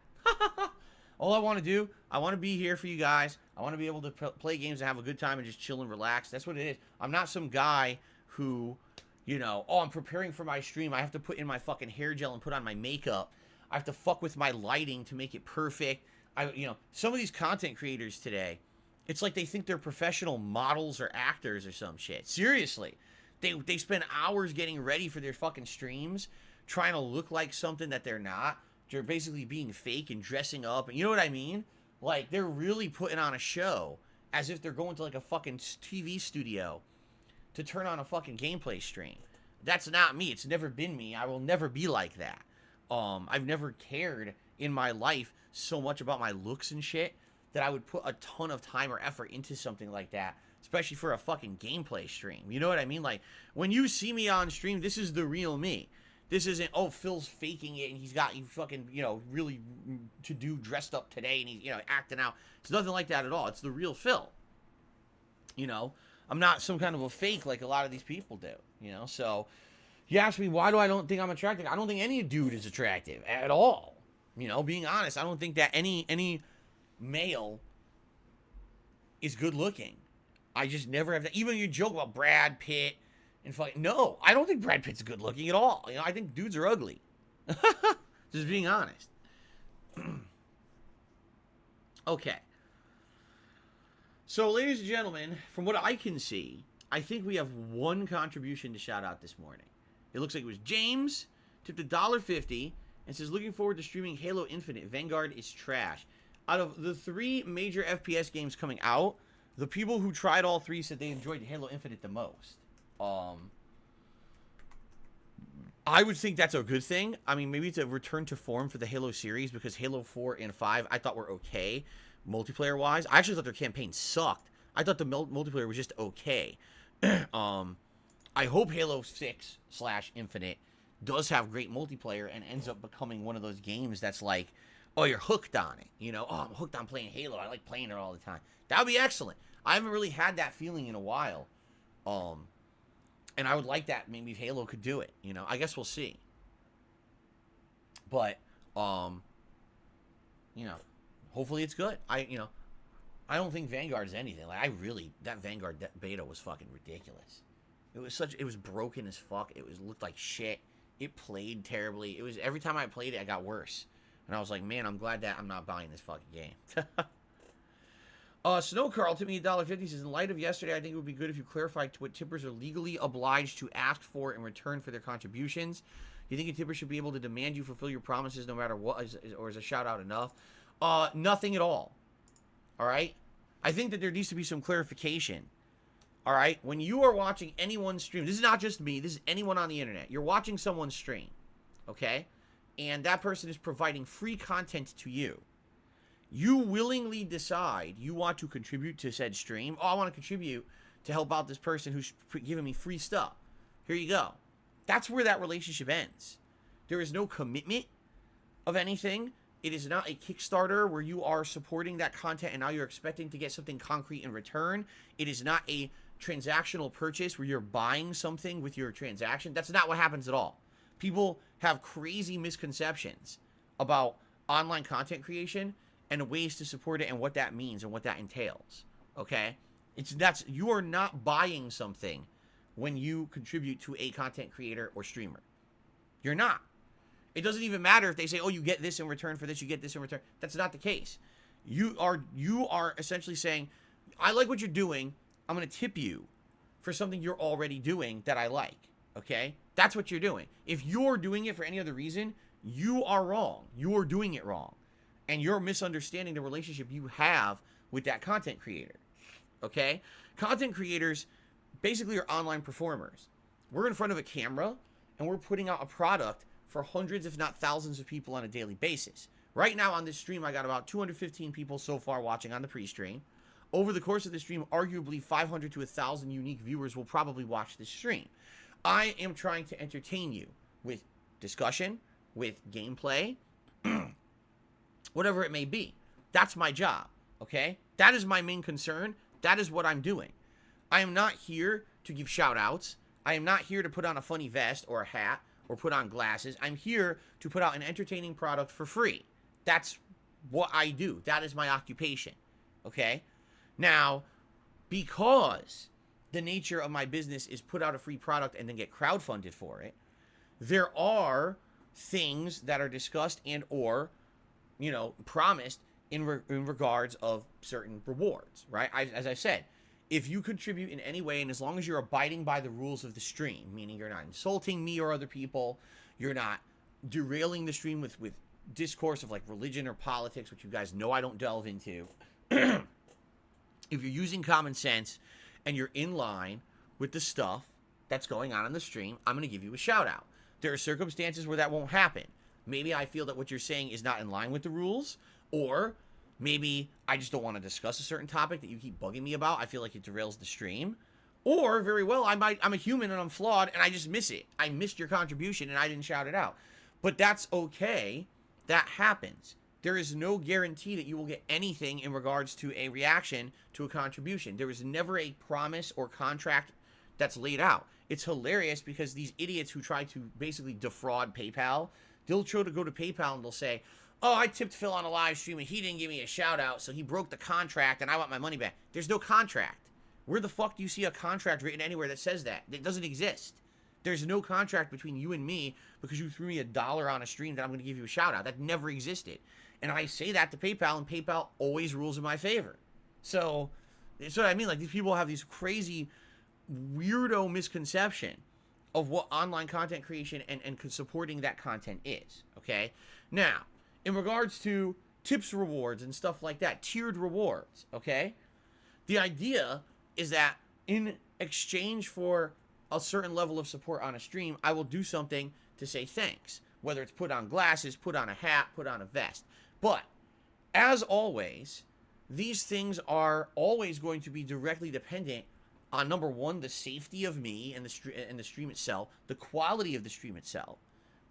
All I want to do, I want to be here for you guys. I want to be able to play games and have a good time and just chill and relax. That's what it is. I'm not some guy who, you know, oh, I'm preparing for my stream. I have to put in my fucking hair gel and put on my makeup. I have to fuck with my lighting to make it perfect. You know, some of these content creators today, it's like they think they're professional models or actors or some shit. Seriously. They spend hours getting ready for their fucking streams, trying to look like something that they're not. They're basically being fake and dressing up. And you know what I mean? Like, they're really putting on a show as if they're going to, like, a fucking TV studio to turn on a fucking gameplay stream. That's not me. It's never been me. I will never be like that. I've never cared in my life so much about my looks and shit that I would put a ton of time or effort into something like that, especially for a fucking gameplay stream. You know what I mean? Like, when you see me on stream, this is the real me. This isn't, oh, Phil's faking it and he's fucking, you know, really to do dressed up today and he's, you know, acting out. It's nothing like that at all. It's the real Phil. You know, I'm not some kind of a fake like a lot of these people do, you know? So, you ask me, why do I don't think I'm attractive? I don't think any dude is attractive at all. You know, being honest, I don't think that any male is good looking. I just never have that. Even you joke about Brad Pitt And fucking, no, I don't think Brad Pitt's good looking at all. You know, I think dudes are ugly. Just being honest. Okay. So, ladies and gentlemen, from what I can see, I think we have one contribution to shout out this morning. It looks like it was James, tipped $1.50, and says, looking forward to streaming Halo Infinite. Vanguard is trash. Out of the 3 major FPS games coming out, the people who tried all 3 said they enjoyed Halo Infinite the most. I would think that's a good thing. I mean, maybe it's a return to form for the Halo series, because Halo 4 and 5 I thought were okay, multiplayer-wise. I actually thought their campaign sucked. I thought the multiplayer was just okay. I hope Halo 6/Infinite does have great multiplayer and ends up becoming one of those games that's like, oh, you're hooked on it. You know, oh, I'm hooked on playing Halo. I like playing it all the time. That would be excellent. I haven't really had that feeling in a while. And I would like that. Maybe if Halo could do it. You know, I guess we'll see. But, you know, hopefully it's good. I don't think Vanguard is anything. Like, that Vanguard beta was fucking ridiculous. It was broken as fuck. Looked like shit. It played terribly. Every time I played it, it got worse. And I was like, man, I'm glad that I'm not buying this fucking game. Snow Carl tipped me $1.50. Says, in light of yesterday, I think it would be good if you clarified what tippers are legally obliged to ask for in return for their contributions. You think a tipper should be able to demand you fulfill your promises no matter what, or is a shout out enough? Nothing at all. All right? I think that there needs to be some clarification. All right? When you are watching anyone's stream, this is not just me, this is anyone on the internet. You're watching someone's stream, okay? And that person is providing free content to you. You willingly decide you want to contribute to said stream. Oh, I want to contribute to help out this person who's giving me free stuff. Here you go. That's where that relationship ends. There is no commitment of anything. It is not a Kickstarter where you are supporting that content and now you're expecting to get something concrete in return. It is not a transactional purchase where you're buying something with your transaction. That's not what happens at all. People have crazy misconceptions about online content creation and ways to support it and what that means and what that entails. Okay? You are not buying something when you contribute to a content creator or streamer. You're not. It doesn't even matter if they say, oh, you get this in return for this, you get this in return. That's not the case. You are essentially saying, I like what you're doing. I'm going to tip you for something you're already doing that I like. Okay? That's what you're doing. If you're doing it for any other reason, you are wrong. You are doing it wrong. And you're misunderstanding the relationship you have with that content creator. Okay? Content creators basically are online performers. We're in front of a camera and we're putting out a product for hundreds, if not thousands of people on a daily basis. Right now on this stream, I got about 215 people so far watching on the pre-stream. Over the course of the stream, arguably 500 to 1,000 unique viewers will probably watch this stream. I am trying to entertain you with discussion, with gameplay, whatever it may be. That's my job, okay? That is my main concern. That is what I'm doing. I am not here to give shout-outs. I am not here to put on a funny vest or a hat or put on glasses. I'm here to put out an entertaining product for free. That's what I do. That is my occupation, okay? Now, because the nature of my business is put out a free product and then get crowdfunded for it, there are things that are discussed and or, promised in regards of certain rewards, right? As I said, if you contribute in any way, and as long as you're abiding by the rules of the stream, meaning you're not insulting me or other people, you're not derailing the stream with discourse of like religion or politics, which you guys know I don't delve into. If you're using common sense and you're in line with the stuff that's going on the stream, I'm going to give you a shout out. There are circumstances where that won't happen. Maybe I feel that what you're saying is not in line with the rules, or maybe I just don't want to discuss a certain topic that you keep bugging me about. I feel like it derails the stream. Or, very well, I'm a human and I'm flawed and I just miss it. I missed your contribution and I didn't shout it out. But that's okay. That happens. There is no guarantee that you will get anything in regards to a reaction to a contribution. There is never a promise or contract that's laid out. It's hilarious because these idiots who try to basically defraud PayPal, they'll try to go to PayPal and they'll say, oh, I tipped Phil on a live stream and he didn't give me a shout out, so he broke the contract and I want my money back. There's no contract. Where the fuck do you see a contract written anywhere that says that? It doesn't exist. There's no contract between you and me because you threw me $1 on a stream that I'm going to give you a shout out. That never existed. And I say that to PayPal, and PayPal always rules in my favor. So, that's what I mean. Like, these people have these crazy, weirdo misconception of what online content creation and supporting that content is, okay? Now, in regards to tips rewards and stuff like that, tiered rewards, okay? The idea is that in exchange for a certain level of support on a stream, I will do something to say thanks. Whether it's put on glasses, put on a hat, put on a vest. But, as always, these things are always going to be directly dependent on, number one, the safety of me and the stream itself, the quality of the stream itself,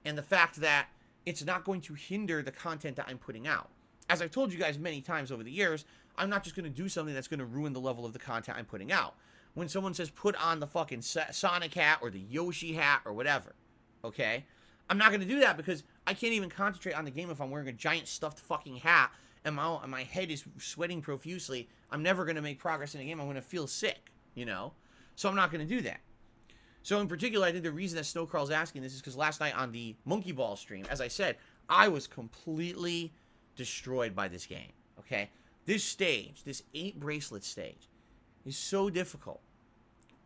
and the fact that it's not going to hinder the content that I'm putting out. As I've told you guys many times over the years, I'm not just going to do something that's going to ruin the level of the content I'm putting out. When someone says put on the fucking Sonic hat or the Yoshi hat or whatever, okay? I'm not going to do that because I can't even concentrate on the game if I'm wearing a giant stuffed fucking hat and my head is sweating profusely. I'm never going to make progress in the game. I'm going to feel sick, you know? So I'm not going to do that. So in particular, I think the reason that Snowcrawl's asking this is because last night on the Monkey Ball stream, as I said, I was completely destroyed by this game, okay? This stage, this 8 bracelet stage, is so difficult.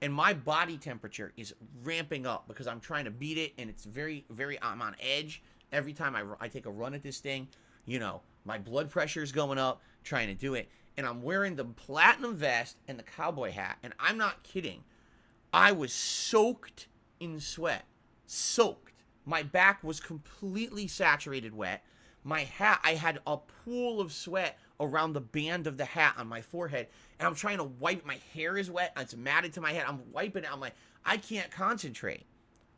And my body temperature is ramping up because I'm trying to beat it, and it's very, I'm on edge. Every time I take a run at this thing, you know, my blood pressure is going up trying to do it. And I'm wearing the platinum vest and the cowboy hat, and I'm not kidding. I was soaked in sweat. Soaked. My back was completely saturated wet. My hat, I had a pool of sweat around the band of the hat on my forehead, and I'm trying to wipe. My hair is wet. It's matted to my head. I'm wiping it. I'm like, I can't concentrate.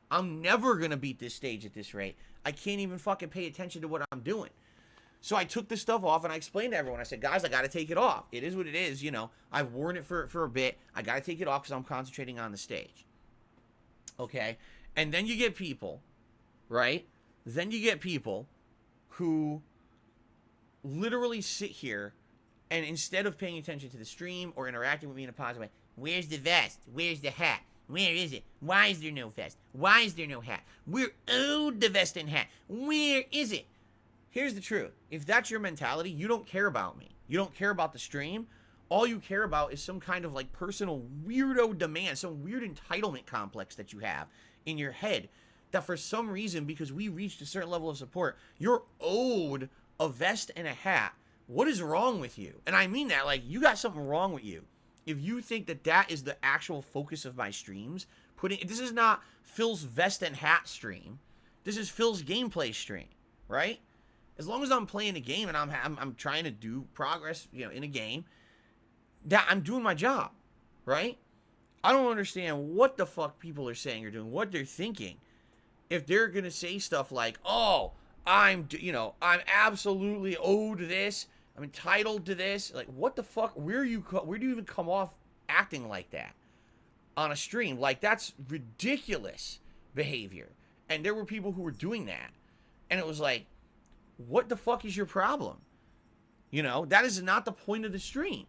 I'm never going to beat this stage at this rate. I can't even fucking pay attention to what I'm doing. So I took this stuff off, and I explained to everyone. I said, guys, I got to take it off. It is what it is, you know. I've worn it for a bit. I got to take it off because I'm concentrating on the stage. Okay? And then you get people, right? Then you get people who literally sit here and instead of paying attention to the stream or interacting with me in a positive way, where's the vest? Where's the hat? Where is it? Why is there no vest? Why is there no hat? We're owed the vest and hat. Where is it? Here's the truth. If that's your mentality, you don't care about me. You don't care about the stream. All you care about is some kind of like personal weirdo demand, some weird entitlement complex that you have in your head that for some reason, because we reached a certain level of support, you're owed a vest and a hat. What is wrong with you? And I mean that, like, you got something wrong with you. If you think that that is the actual focus of my streams, this is not Phil's vest and hat stream. This is Phil's gameplay stream, right? As long as I'm playing a game and I'm trying to do progress, you know, in a game, that I'm doing my job, right? I don't understand what the fuck people are saying or doing, what they're thinking. If they're going to say stuff like, oh, I'm absolutely owed this, I'm entitled to this, like, what the fuck, where do you even come off acting like that on a stream? Like, that's ridiculous behavior. And there were people who were doing that. And it was like, what the fuck is your problem? You know, that is not the point of the stream.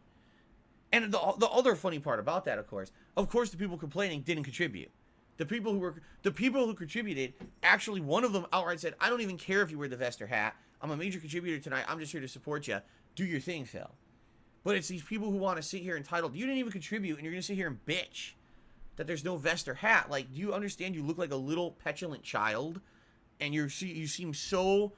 And the other funny part about that, of course, the people complaining didn't contribute. The people who contributed, actually, one of them outright said, I don't even care if you wear the vest or hat. I'm a major contributor tonight. I'm just here to support you. Do your thing, Phil. But it's these people who want to sit here entitled. You didn't even contribute, and you're going to sit here and bitch that there's no vest or hat. Like, do you understand you look like a little petulant child? And you seem so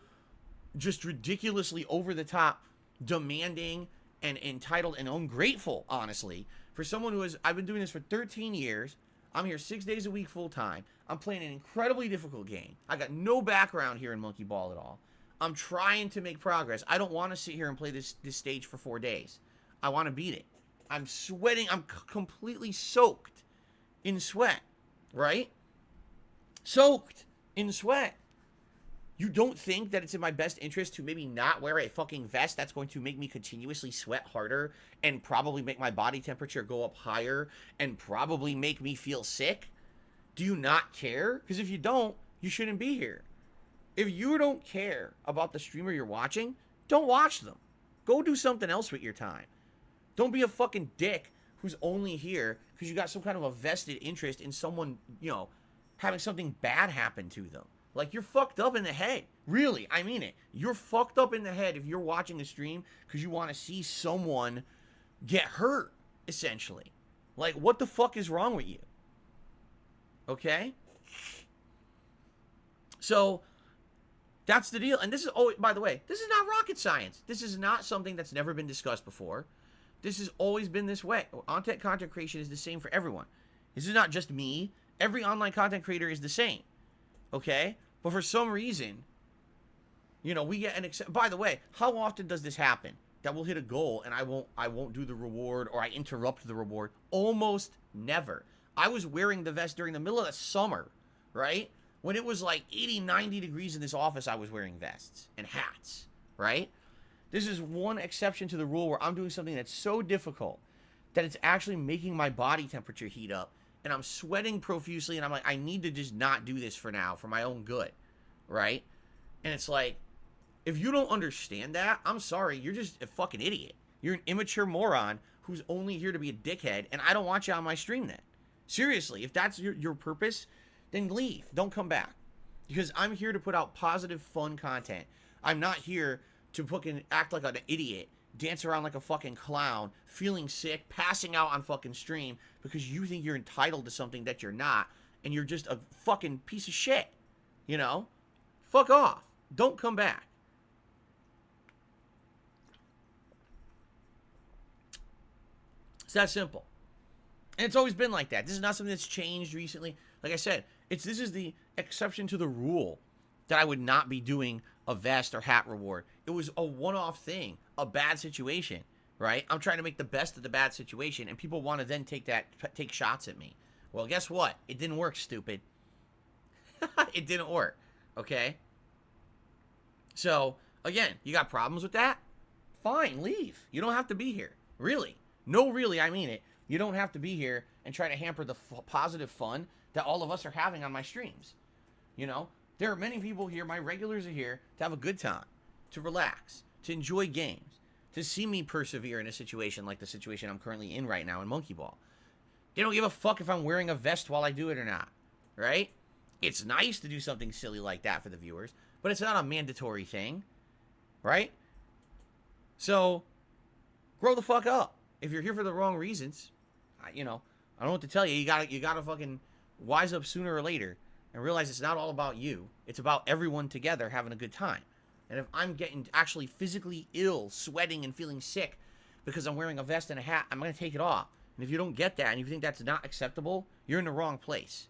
just ridiculously over the top, demanding and entitled and ungrateful, honestly, for someone who has, I've been doing this for 13 years. I'm here 6 days a week full time. I'm playing an incredibly difficult game. I got no background here in Monkey Ball at all. I'm trying to make progress. I don't want to sit here and play this stage for 4 days. I want to beat it. I'm sweating. I'm completely soaked in sweat, right? Soaked in sweat. You don't think that it's in my best interest to maybe not wear a fucking vest that's going to make me continuously sweat harder and probably make my body temperature go up higher and probably make me feel sick? Do you not care? Because if you don't, you shouldn't be here. If you don't care about the streamer you're watching, don't watch them. Go do something else with your time. Don't be a fucking dick who's only here because you got some kind of a vested interest in someone, having something bad happen to them. Like, you're fucked up in the head. Really, I mean it. You're fucked up in the head if you're watching a stream because you want to see someone get hurt, essentially. Like, what the fuck is wrong with you? Okay? So, that's the deal. And this is, by the way, this is not rocket science. This is not something that's never been discussed before. This has always been this way. On-net content creation is the same for everyone. This is not just me. Every online content creator is the same. Okay? But for some reason, we get an by the way, how often does this happen? That we'll hit a goal and I won't do the reward, or I interrupt the reward. Almost never. I was wearing the vest during the middle of the summer, right? When it was like 80, 90 degrees in this office, I was wearing vests and hats, right? This is one exception to the rule where I'm doing something that's so difficult that it's actually making my body temperature heat up, and I'm sweating profusely, and I'm like, I need to just not do this for now, for my own good, right? And it's like, if you don't understand that, I'm sorry, you're just a fucking idiot. You're an immature moron who's only here to be a dickhead, and I don't want you on my stream then. Seriously, if that's your purpose, then leave. Don't come back. Because I'm here to put out positive, fun content. I'm not here to fucking act like an idiot, dance around like a fucking clown, feeling sick, passing out on fucking stream because you think you're entitled to something that you're not, and you're just a fucking piece of shit. Fuck off. Don't come back. It's that simple. And it's always been like that. This is not something that's changed recently. Like I said, this is the exception to the rule that I would not be doing a vest or hat reward. It was a one-off thing, a bad situation, right? I'm trying to make the best of the bad situation, and people want to then take shots at me. Well, guess what? It didn't work, stupid. It didn't work, okay? So, again, you got problems with that? Fine, leave. You don't have to be here. Really. No, really, I mean it. You don't have to be here and try to hamper the positive fun that all of us are having on my streams. There are many people here, my regulars are here to have a good time, to relax, to enjoy games, to see me persevere in a situation like the situation I'm currently in right now in Monkey Ball. They don't give a fuck if I'm wearing a vest while I do it or not, right? It's nice to do something silly like that for the viewers, but it's not a mandatory thing, right? So, grow the fuck up. If you're here for the wrong reasons, I don't know what to tell you. You gotta fucking wise up sooner or later and realize it's not all about you. It's about everyone together having a good time. And if I'm getting actually physically ill, sweating and feeling sick because I'm wearing a vest and a hat, I'm gonna take it off. And if you don't get that and you think that's not acceptable, you're in the wrong place.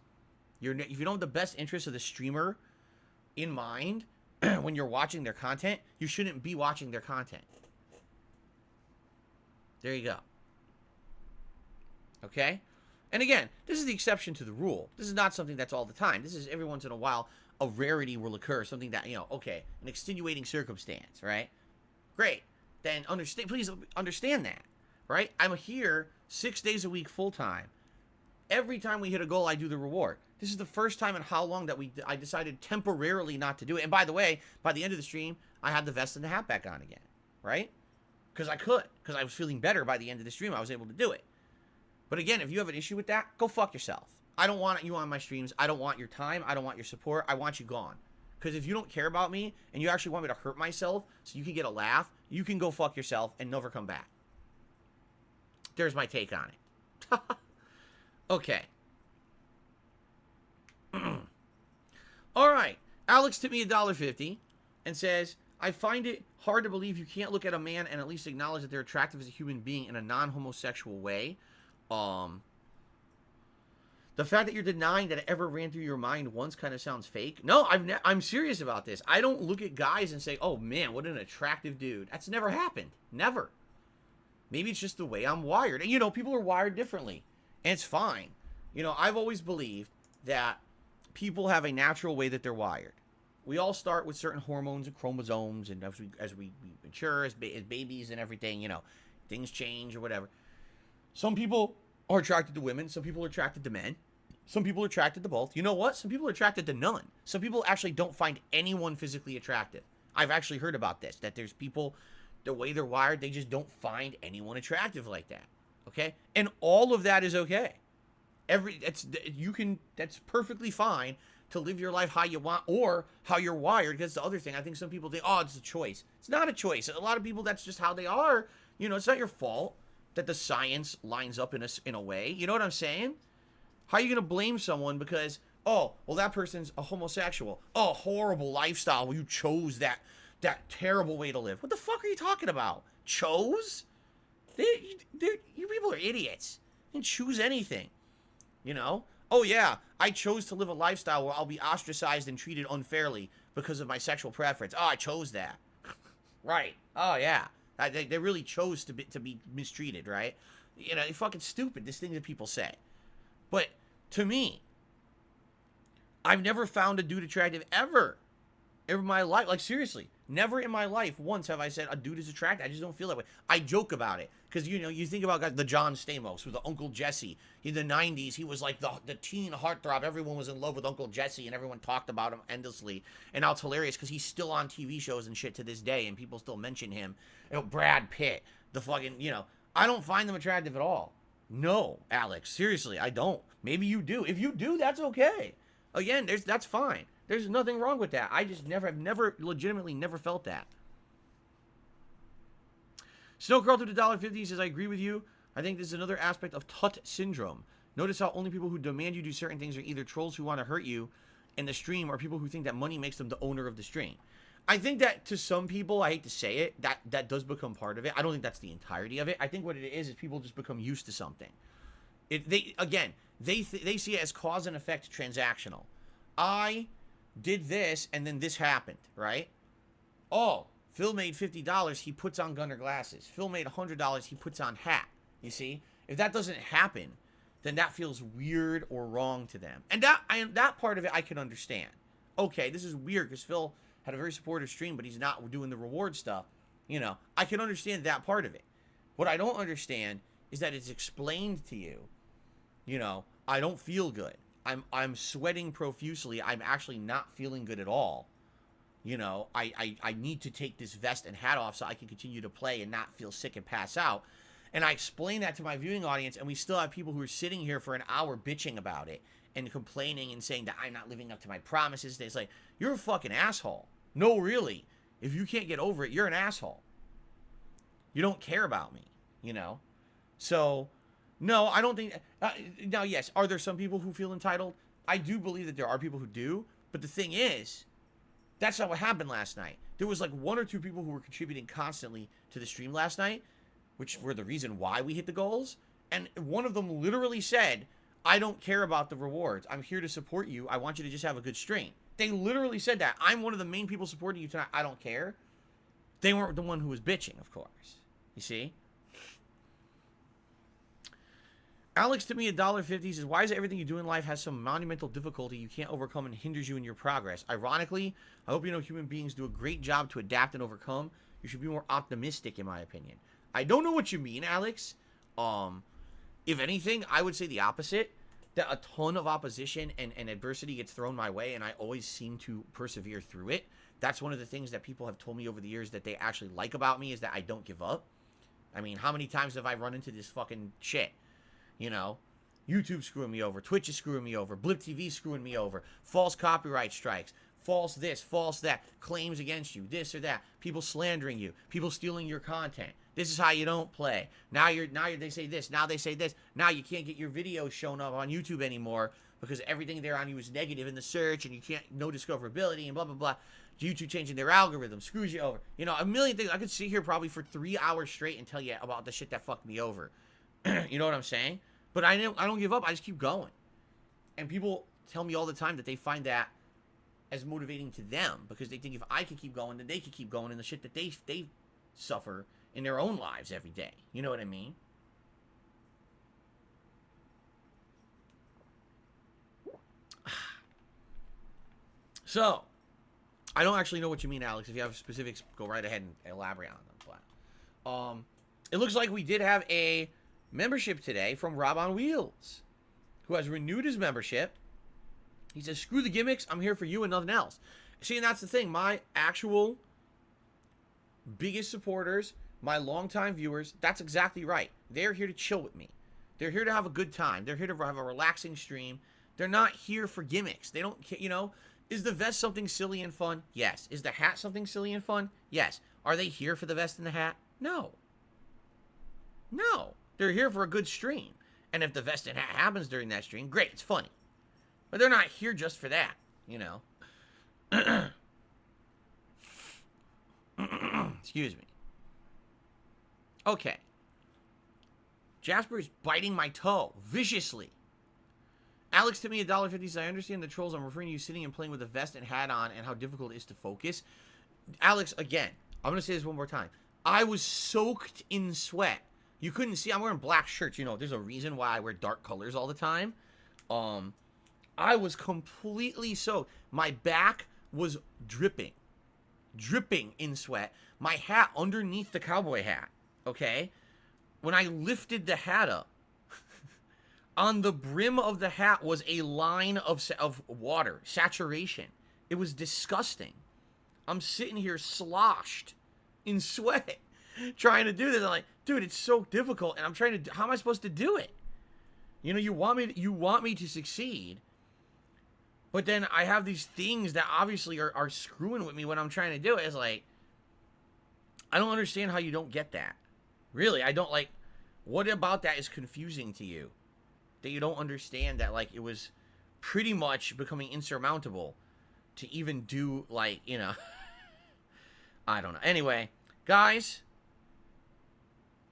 If you don't have the best interest of the streamer in mind when you're watching their content, you shouldn't be watching their content. There you go. Okay? And again, this is the exception to the rule. This is not something that's all the time. This is every once in a while a rarity will occur. Something that, okay, an extenuating circumstance, right? Great. Then please understand that, right? I'm here 6 days a week full time. Every time we hit a goal, I do the reward. This is the first time in how long that I decided temporarily not to do it. And by the way, by the end of the stream, I had the vest and the hat back on again, right? Because I was feeling better by the end of the stream. I was able to do it. But again, if you have an issue with that, go fuck yourself. I don't want you on my streams. I don't want your time. I don't want your support. I want you gone. Because if you don't care about me and you actually want me to hurt myself so you can get a laugh, you can go fuck yourself and never come back. There's my take on it. Okay. All right. Alex tipped me $1.50 and says, I find it hard to believe you can't look at a man and at least acknowledge that they're attractive as a human being in a non-homosexual way. The fact that you're denying that it ever ran through your mind once kind of sounds fake. No, I'm serious about this. I don't look at guys and say, oh man, what an attractive dude. That's never happened. Never. Maybe it's just the way I'm wired. And people are wired differently. And it's fine. I've always believed that people have a natural way that they're wired. We all start with certain hormones and chromosomes, and as we mature, as babies and everything, things change or whatever. Some people are attracted to women. Some people are attracted to men. Some people are attracted to both. You know what? Some people are attracted to none. Some people actually don't find anyone physically attractive. I've actually heard about this, that there's people, the way they're wired, they just don't find anyone attractive like that. Okay? And all of that is okay. That's perfectly fine to live your life how you want or how you're wired. Because the other thing, I think some people think, oh, it's a choice. It's not a choice. A lot of people, that's just how they are. You know, it's not your fault that the science lines up in a way. You know what I'm saying? How are you going to blame someone because, oh, well, that person's a homosexual. Oh, horrible lifestyle. Well, you chose that terrible way to live. What the fuck are you talking about? Chose? You people are idiots. You didn't choose anything. You know? Oh, yeah, I chose to live a lifestyle where I'll be ostracized and treated unfairly because of my sexual preference. Oh, I chose that. Right. Oh, yeah. They really chose to be mistreated, right? You know, it's fucking stupid, this thing that people say. But to me, I've never found a dude attractive ever in my life. Like, seriously, never in my life once have I said a dude is attractive. I just don't feel that way. I joke about it because, you know, you think about guys, the John Stamos with the Uncle Jesse. In the 90s, he was like the teen heartthrob. Everyone was in love with Uncle Jesse and everyone talked about him endlessly. And now it's hilarious because he's still on TV shows and shit to this day and people still mention him. You know, Brad Pitt, the fucking, you know, I don't find them attractive at all. No, Alex, seriously, I don't. Maybe you do. If you do, that's okay. Again, that's fine. There's nothing wrong with that. I just legitimately never felt that. Snowcurl to the $1.50 says, I agree with you. I think this is another aspect of Tut syndrome. Notice how only people who demand you do certain things are either trolls who want to hurt you in the stream or people who think that money makes them the owner of the stream. I think that to some people, I hate to say it, that does become part of it. I don't think that's the entirety of it. I think what it is people just become used to something. They see it as cause and effect transactional. I did this and then this happened, right? Oh, Phil made $50, he puts on Gunner glasses. Phil made $100, he puts on hat. You see? If that doesn't happen, then that feels weird or wrong to them. And that part of it I can understand. Okay, this is weird because Phil had a very supportive stream, but he's not doing the reward stuff. You know, I can understand that part of it. What I don't understand is that it's explained to you, you know, I don't feel good. I'm sweating profusely. I'm actually not feeling good at all. You know, I need to take this vest and hat off so I can continue to play and not feel sick and pass out. And I explain that to my viewing audience, and we still have people who are sitting here for an hour bitching about it and complaining and saying that I'm not living up to my promises. It's like, you're a fucking asshole. No, really. If you can't get over it, you're an asshole. You don't care about me, you know? So, no, I don't think... now, yes, are there some people who feel entitled? I do believe that there are people who do, but the thing is, that's not what happened last night. There was like one or two people who were contributing constantly to the stream last night, which were the reason why we hit the goals, and one of them literally said, I don't care about the rewards. I'm here to support you. I want you to just have a good stream. They literally said that. I'm one of the main people supporting you tonight. I don't care. They weren't the one who was bitching, of course. You see? Alex to me $1.50 says, why is everything you do in life has some monumental difficulty you can't overcome and hinders you in your progress? Ironically, I hope you know human beings do a great job to adapt and overcome. You should be more optimistic, in my opinion. I don't know what you mean, Alex. If anything, I would say the opposite. That a ton of opposition and adversity gets thrown my way, and I always seem to persevere through it. That's one of the things that people have told me over the years that they actually like about me, is that I don't give up. I mean, how many times have I run into this fucking shit? You know, YouTube screwing me over, Twitch is screwing me over, Blip TV screwing me over, false copyright strikes, false this, false that, claims against you, this or that, people slandering you, people stealing your content. This is how you don't play. Now they say this, now they say this. Now you can't get your videos shown up on YouTube anymore because everything there on you is negative in the search and you can't, no discoverability and blah, blah, blah. YouTube changing their algorithm screws you over. You know, a million things. I could sit here probably for 3 hours straight and tell you about the shit that fucked me over. You know what I'm saying? But I don't give up. I just keep going. And people tell me all the time that they find that as motivating to them because they think if I can keep going, then they can keep going in the shit that they suffer in their own lives every day. You know what I mean? So, I don't actually know what you mean, Alex. If you have specifics, go right ahead and elaborate on them. But, it looks like we did have a membership today from Rob on Wheels, who has renewed his membership. He says, screw the gimmicks, I'm here for you and nothing else. See, and that's the thing. My actual biggest supporters, my longtime viewers, that's exactly right. They're here to chill with me. They're here to have a good time. They're here to have a relaxing stream. They're not here for gimmicks. They don't, you know, is the vest something silly and fun? Yes. Is the hat something silly and fun? Yes. Are they here for the vest and the hat? No. No. They're here for a good stream. And if the vest and hat happens during that stream, great, it's funny. But they're not here just for that, you know. Excuse me. Okay. Jasper is biting my toe viciously. Alex tipped me $1.50 says, I understand the trolls. I'm referring to you sitting and playing with a vest and hat on and how difficult it is to focus. Alex, again, I'm going to say this one more time. I was soaked in sweat. You couldn't see. I'm wearing black shirts. You know, there's a reason why I wear dark colors all the time. I was completely soaked. My back was dripping in sweat. My hat underneath the cowboy hat, okay? When I lifted the hat up, on the brim of the hat was a line of water, saturation. It was disgusting. I'm sitting here sloshed in sweat trying to do this. I'm like, dude, it's so difficult, and I'm trying to, how am I supposed to do it? You know, you want me to succeed, but then I have these things that obviously are screwing with me when I'm trying to do it. It's like, I don't understand how you don't get that. Really, I don't, like, what about that is confusing to you? That you don't understand that, like, it was pretty much becoming insurmountable to even do, like, you know, I don't know. Anyway, guys,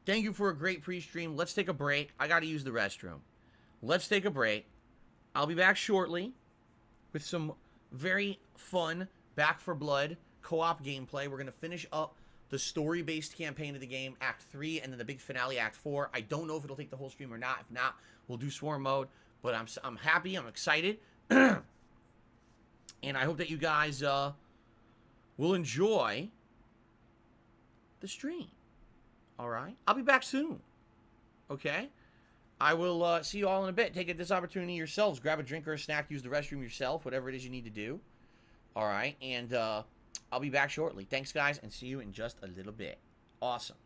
thank you for a great pre-stream. Let's take a break. I got to use the restroom. Let's take a break. I'll be back shortly with some very fun Back for Blood co-op gameplay. We're going to finish up the story-based campaign of the game, Act 3, and then the big finale, Act 4. I don't know if it'll take the whole stream or not. If not, we'll do Swarm mode. But I'm happy. I'm excited. And I hope that you guys will enjoy the stream. All right? I'll be back soon. Okay? I will see you all in a bit. Take this opportunity yourselves. Grab a drink or a snack. Use the restroom yourself. Whatever it is you need to do. All right? And I'll be back shortly. Thanks, guys, and see you in just a little bit. Awesome.